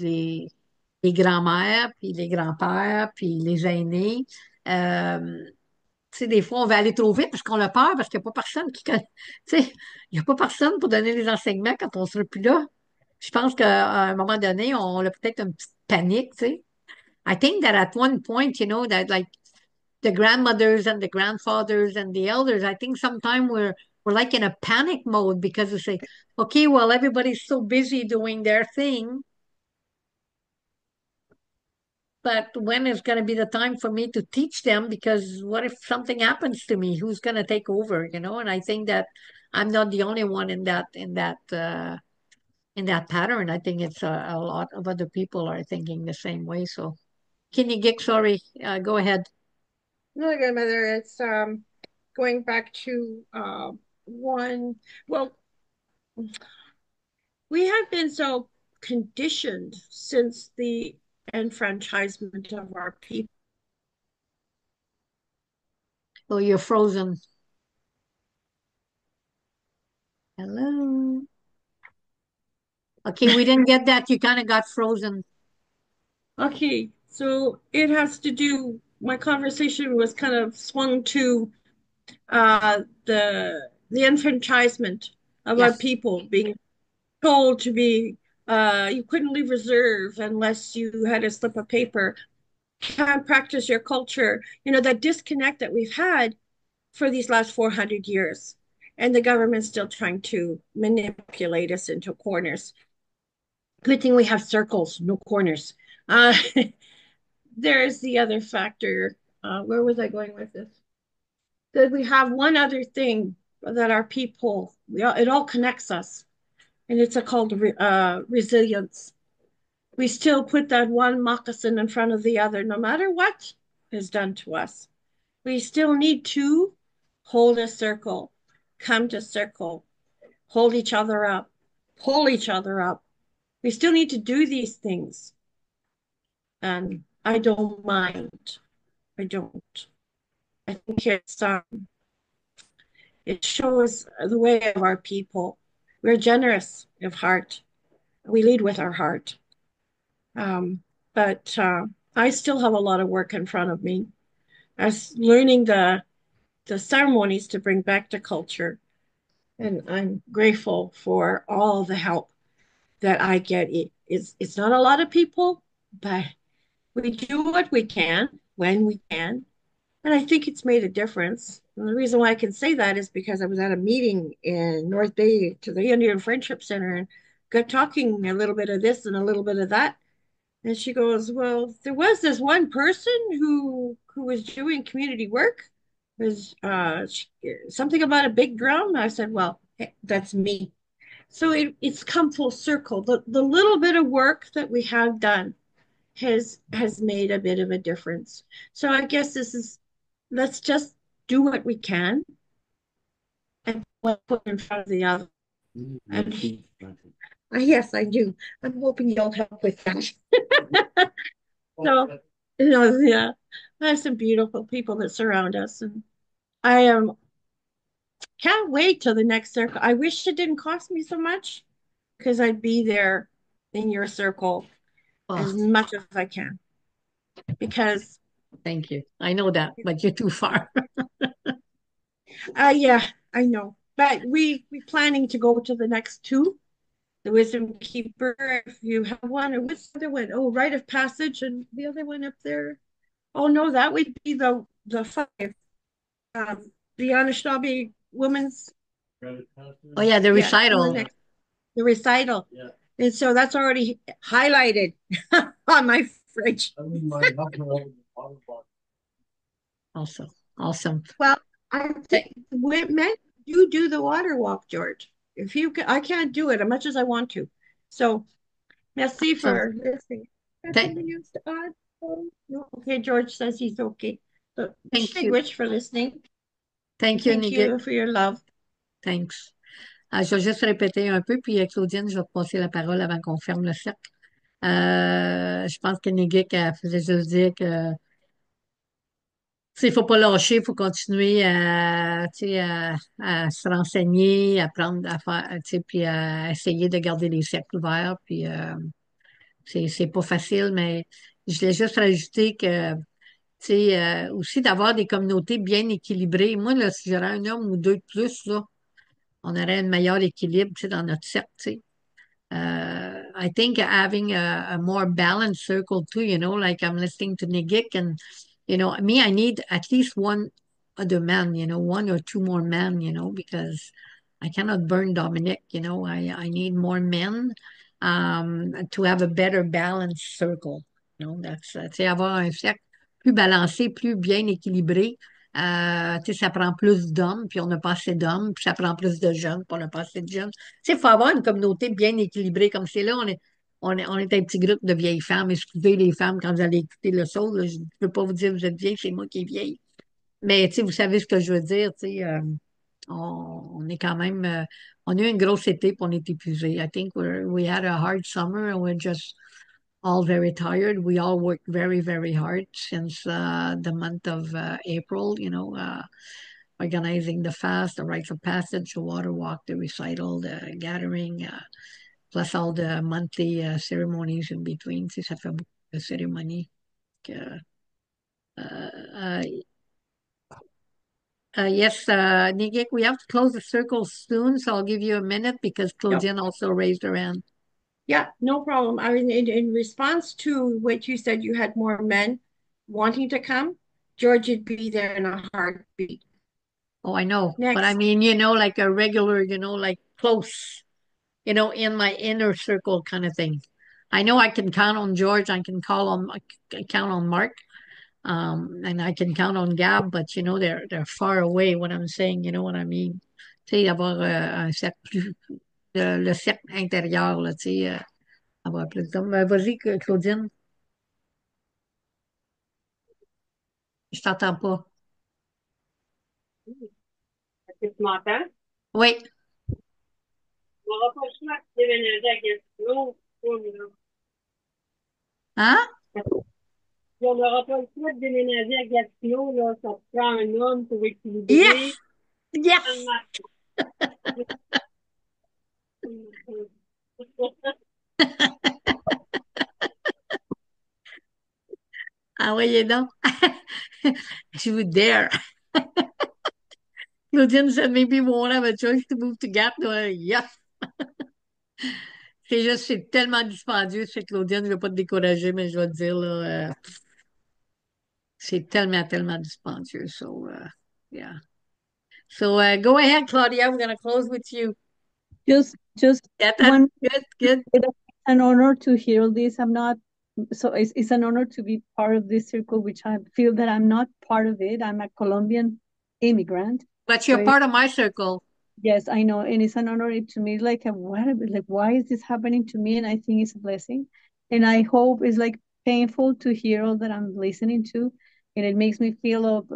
les grands-mères, puis les grands-pères, puis les aînés, tu sais, des fois, on va aller trop vite parce qu'on a peur, parce qu'il n'y a pas personne qui connaît, tu sais, il n'y a pas personne pour donner les enseignements quand on sera plus là. Je pense qu'à un moment donné, on a peut-être une petite panique, tu sais. I think that at one point, that like the grandmothers and the grandfathers and the elders, I think sometimes we're like in a panic mode because we say, okay, well, everybody's so busy doing their thing, but when is going to be the time for me to teach them? Because what if something happens to me? Who's going to take over? And I think that I'm not the only one in that pattern. I think it's a lot of other people are thinking the same way. So, Kenny Gick, sorry, go ahead. no, grandmother, it's going back to one. Well, we have been so conditioned since the enfranchisement of our people. Oh, you're frozen. Hello. Okay, we didn't get that. You kind of got frozen. Okay, so it has to do, my conversation was kind of swung to the enfranchisement of our Yes. people being told to be you couldn't leave reserve unless you had a slip of paper, can't practice your culture, that disconnect that we've had for these last 400 years. And the government's still trying to manipulate us into corners. Good thing we have circles, no corners. Uh, there's the other factor. Where was I going with this? That we have one other thing that our people, it all connects us, and it's called resilience. We still put that one moccasin in front of the other, no matter what is done to us. We still need to hold a circle, come to circle, hold each other up, pull each other up. We still need to do these things. And I don't mind. I don't. I think it shows the way of our people. We're generous of heart. We lead with our heart. Um, but I still have a lot of work in front of me as learning the ceremonies to bring back the culture. And I'm grateful for all the help that I get. It's not a lot of people, but we do what we can when we can. And I think it's made a difference. And the reason why I can say that is because I was at a meeting in North Bay to the Indian Friendship Center and got talking a little bit of this and a little bit of that. And she goes, well, there was this one person who was doing community work. Was something about a big drum. I said, well, hey, that's me. So it's come full circle. The little bit of work that we have done has made a bit of a difference. So I guess let's just do what we can and put in front of the other. And yes, I do. I'm hoping you'll help with that. So, yeah, I have some beautiful people that surround us, and I can't wait till the next circle. I wish it didn't cost me so much because I'd be there in your circle Oh, as much as I can. Because, thank you. I know that, but you're too far. yeah, I know. But we planning to go to the next two. The Wisdom Keeper, if you have one, or what's the other one? Oh, Rite of Passage, and the other one up there. Oh no, that would be the five. The Anishinaabe women's. Oh yeah, the Yeah, recital. the recital. And so that's already highlighted on my fridge. I mean, my upper water bottle. Awesome. Awesome. Well, I Th- think men do the water walk, George. If you can, I can't do it as much as I want to. So, merci Awesome. for listening. Got Th- something else to add? Oh, no. Okay, George says he's okay. So, Thank you. Miigwech for listening. Thank you, Thank Nigel. you for your love. Thanks. Je vais juste répéter un peu, puis Claudine, je vais te passer la parole avant qu'on ferme le cercle. Je pense que Nigel elle faisait juste dire que il faut pas lâcher, il faut continuer tu sais, à se renseigner, à prendre, à faire, tu sais, puis à essayer de garder les cercles ouverts. Puis c'est pas facile, mais je voulais juste rajouter que tu sais, aussi d'avoir des communautés bien équilibrées. Moi, là, si j'aurais un homme ou deux de plus, là, on aurait un meilleur équilibre, tu sais, dans notre cercle, tu sais. I think having a more balanced circle too, like I'm listening to Nigik and, me, I need at least one other man, one or two more men, because I cannot burn Dominic, I need more men to have a better balanced circle. Tu sais, avoir un cercle plus balancé, plus bien équilibré. Tu sais, ça prend plus d'hommes, puis on n'a pas assez d'hommes, puis ça prend plus de jeunes, puis on n'a pas assez de jeunes. Tu sais, il faut avoir une communauté bien équilibrée comme c'est là. On est un petit groupe de vieilles femmes. Excusez les femmes quand vous allez écouter le son, là, je ne peux pas vous dire que vous êtes vieilles, c'est moi qui est vieille. Mais tu sais, vous savez ce que je veux dire. Tu sais, on est quand même. On a eu une grosse été puis on est épuisé. I think we had a hard summer and we're just all very tired. We all worked very, very hard since the month of April, organizing the fast, the rites of passage, the water walk, the recital, the gathering, plus all the monthly ceremonies in between. Tu sais, ça fait beaucoup de cérémonies. Que, uh, yes, Nigik, we have to close the circle soon, so I'll give you a minute because Yep. Claudine also raised her hand. Yeah, no problem. I mean, in response to what you said, you had more men wanting to come. George would be there in a heartbeat. Oh, I know. But I Next. mean, like a regular, like close, in my inner circle kind of thing. I know I can count on George. I can count on Mark. And I can count on Gab, but they're far away. What I'm saying, you know what I mean? Tu sais, avoir un cercle plus, le cercle intérieur, là, tu sais, avoir plus d'hommes. Vas-y, Claudine, je t'entends pas. Est-ce que tu m'entends? Oui, On n'aura pas le choix de déménager à Gatineau. hein? On n'aura pas le choix de déménager à Gatineau, là. Ça te prend un homme pour équilibrer. Yes! Yes! Ah oui, donc. Je vous dare. Claudine said maybe we won't have a choice to move to Gap. Yes! C'est tellement dispendieux chez Claudine, je ne vais pas te décourager, mais je vais te dire, là, c'est tellement, tellement dispendieux. So, yeah. So, go ahead, Claudia. We're going to close with you. Just Yeah, one. good, good. It's an honor to hear all this. I'm not. So it's an honor to be part of this circle, which I feel that I'm not part of it. I'm a Colombian immigrant. But So you're part of my circle. yes, I know, and it's an honor to me. Like, why is this happening to me? And I think it's a blessing, and I hope it's like painful to hear all that I'm listening to, and it makes me feel of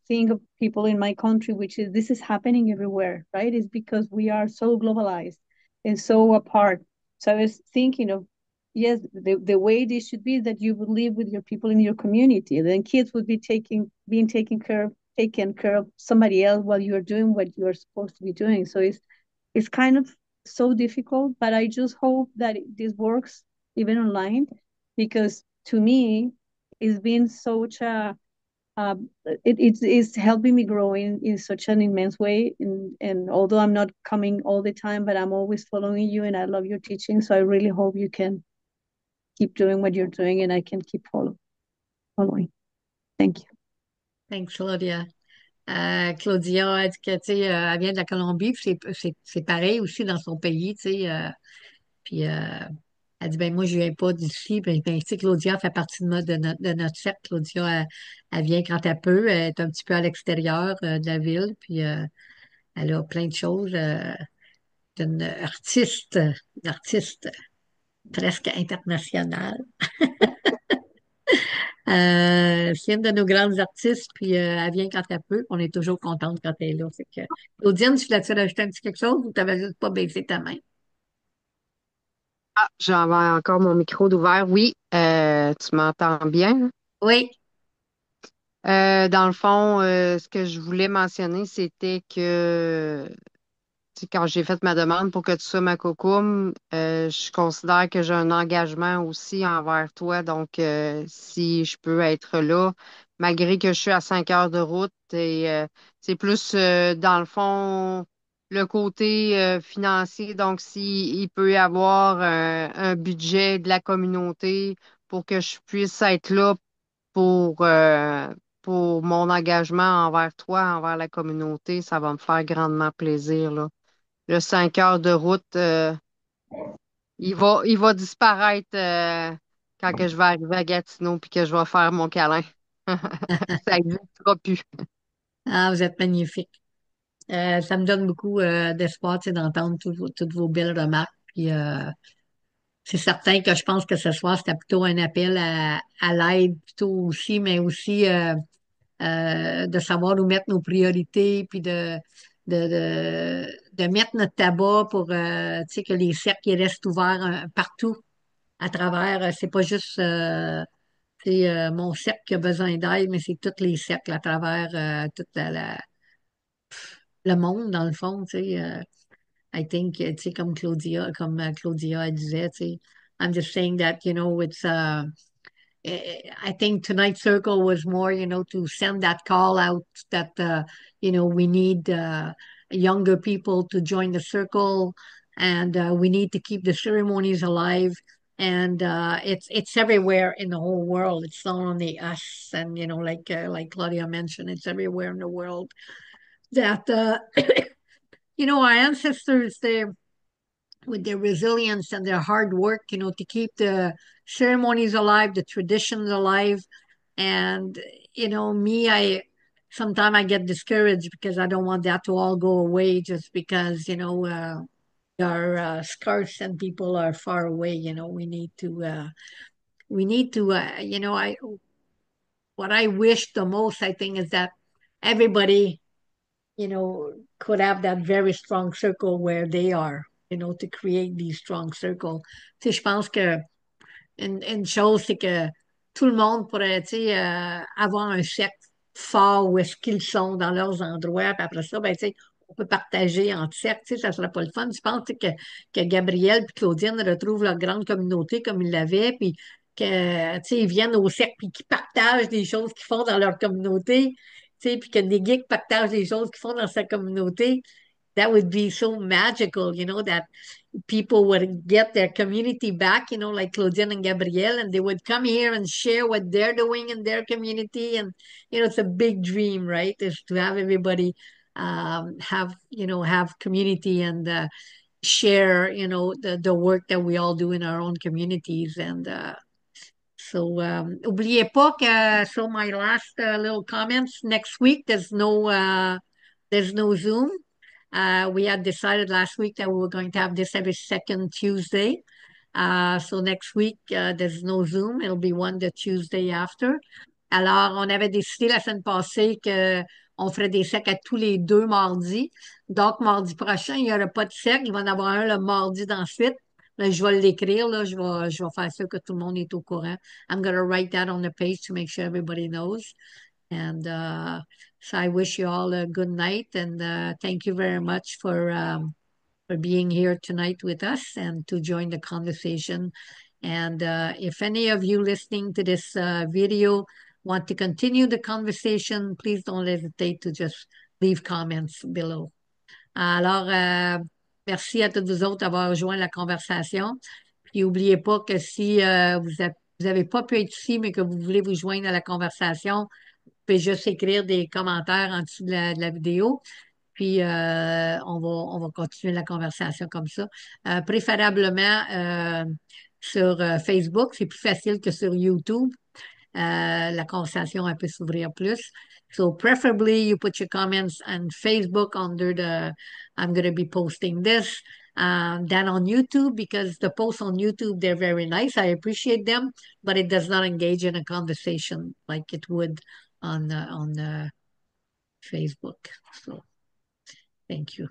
think of people in my country, which is this is happening everywhere, right? It's because we are so globalized and so apart. So I was thinking of, yes, the way this should be that you would live with your people in your community, and then kids would be being taken care of somebody else while you're doing what you're supposed to be doing. So it's kind of so difficult, but I just hope that this works even online, because to me it's been such a it's helping me grow in such an immense way. And although I'm not coming all the time, but I'm always following you and I love your teaching. So I really hope you can keep doing what you're doing and I can keep following. Thank you. Thanks, Claudia. Claudia a dit que, tu sais, elle vient de la Colombie, puis c'est pareil aussi dans son pays, tu sais. Puis elle dit, ben moi, je viens pas d'ici. Tu sais, Claudia fait partie de notre cercle. Claudia, elle vient quand elle peut. Elle est un petit peu à l'extérieur de la ville. Puis elle a plein de choses. C'est une artiste presque internationale. C'est une de nos grandes artistes, puis elle vient quand elle peut. On est toujours contente quand elle est là. Fait que, Claudine, tu voulais-tu rajouter un petit quelque chose ou tu n'avais juste pas baissé ta main? Ah, j'avais encore mon micro d'ouvert. Oui, tu m'entends bien? Oui. Dans le fond, ce que je voulais mentionner, c'était que tu sais, quand j'ai fait ma demande pour que tu sois ma cocum, je considère que j'ai un engagement aussi envers toi. Donc, si je peux être là, malgré que je suis à 5 heures de route, et c'est plus dans le fond le côté financier. Donc, s'il peut y avoir un budget de la communauté pour que je puisse être là pour, euh, pour mon engagement envers toi, envers la communauté, ça va me faire grandement plaisir, là. Le 5 heures de route, il va disparaître quand que je vais arriver à Gatineau puis que je vais faire mon câlin. Ça n'existera plus. Ah, vous êtes magnifique. Ça me donne beaucoup d'espoir, tu sais, d'entendre toutes vos belles remarques. Puis c'est certain que je pense que ce soir, c'était plutôt un appel à l'aide, plutôt aussi, mais aussi de savoir où mettre nos priorités, puis de mettre notre tabac pour tu sais, que les cercles ils restent ouverts partout à travers. C'est pas juste c'est, mon cercle qui a besoin d'aide, mais c'est tous les cercles à travers tout le monde, dans le fond. Tu sais, I think, tu sais, comme Claudia elle disait, tu sais, I'm just saying that, it's I think tonight's circle was more, to send that call out that, we need younger people to join the circle and we need to keep the ceremonies alive. And it's everywhere in the whole world. It's not only us, and like Claudia mentioned, it's everywhere in the world. That our ancestors they with their resilience and their hard work, to keep the ceremonies alive, the traditions alive. And, me, sometimes I get discouraged because I don't want that to all go away just because, our scarce and people are far away. What I wish the most, I think, is that everybody could have that very strong circle where they are, to create these strong circles. Tu sais, je pense que une chose, c'est que tout le monde pourrait, tu sais, avoir un cercle fort où est-ce qu'ils sont dans leurs endroits. Puis après ça, ben, tu sais, on peut partager en cercle, tu sais, ça serait pas le fun. Je pense tu sais, que Gabriel et Claudine retrouvent leur grande communauté comme ils l'avaient, puis que, tu sais, ils viennent au cercle puis qu'ils partagent des choses qu'ils font dans leur communauté, tu sais, puis que des geeks partagent des choses qu'ils font dans sa communauté. That would be so magical, that people would get their community back, like Claudine and Gabrielle, and they would come here and share what they're doing in their community. And, it's a big dream, right? Is to have everybody have community and share, the work that we all do in our own communities. And oubliez pas que, so my last little comments, next week, there's no Zoom. We had decided last week that we were going to have this every second Tuesday. So next week, there's no Zoom. It'll be one the Tuesday after. Alors, on avait décidé la semaine passée que on ferait des secs à tous les 2 mardis. Donc, mardi prochain, il n'y aura pas de sec. Il va y en avoir un le mardi d'ensuite. Là, je vais l'écrire, là. Je vais faire sûr que tout le monde est au courant. I'm going to write that on the page to make sure everybody knows. And so I wish you all a good night and thank you very much for being here tonight with us and to join the conversation. And if any of you listening to this video want to continue the conversation, please don't hesitate to just leave comments below. Alors, merci à tous vous autres d'avoir rejoint la conversation. Puis, n'oubliez pas que si vous avez pas pu être ici, mais que vous voulez vous joindre à la conversation, vous pouvez juste écrire des commentaires en dessous de la vidéo. Puis on va continuer la conversation comme ça. Préférablement sur Facebook, c'est plus facile que sur YouTube. La conversation elle peut s'ouvrir plus. So preferably you put your comments on Facebook under the I'm going to be posting this than on YouTube because the posts on YouTube they're very nice. I appreciate them, but it does not engage in a conversation like it would on Facebook. So thank you.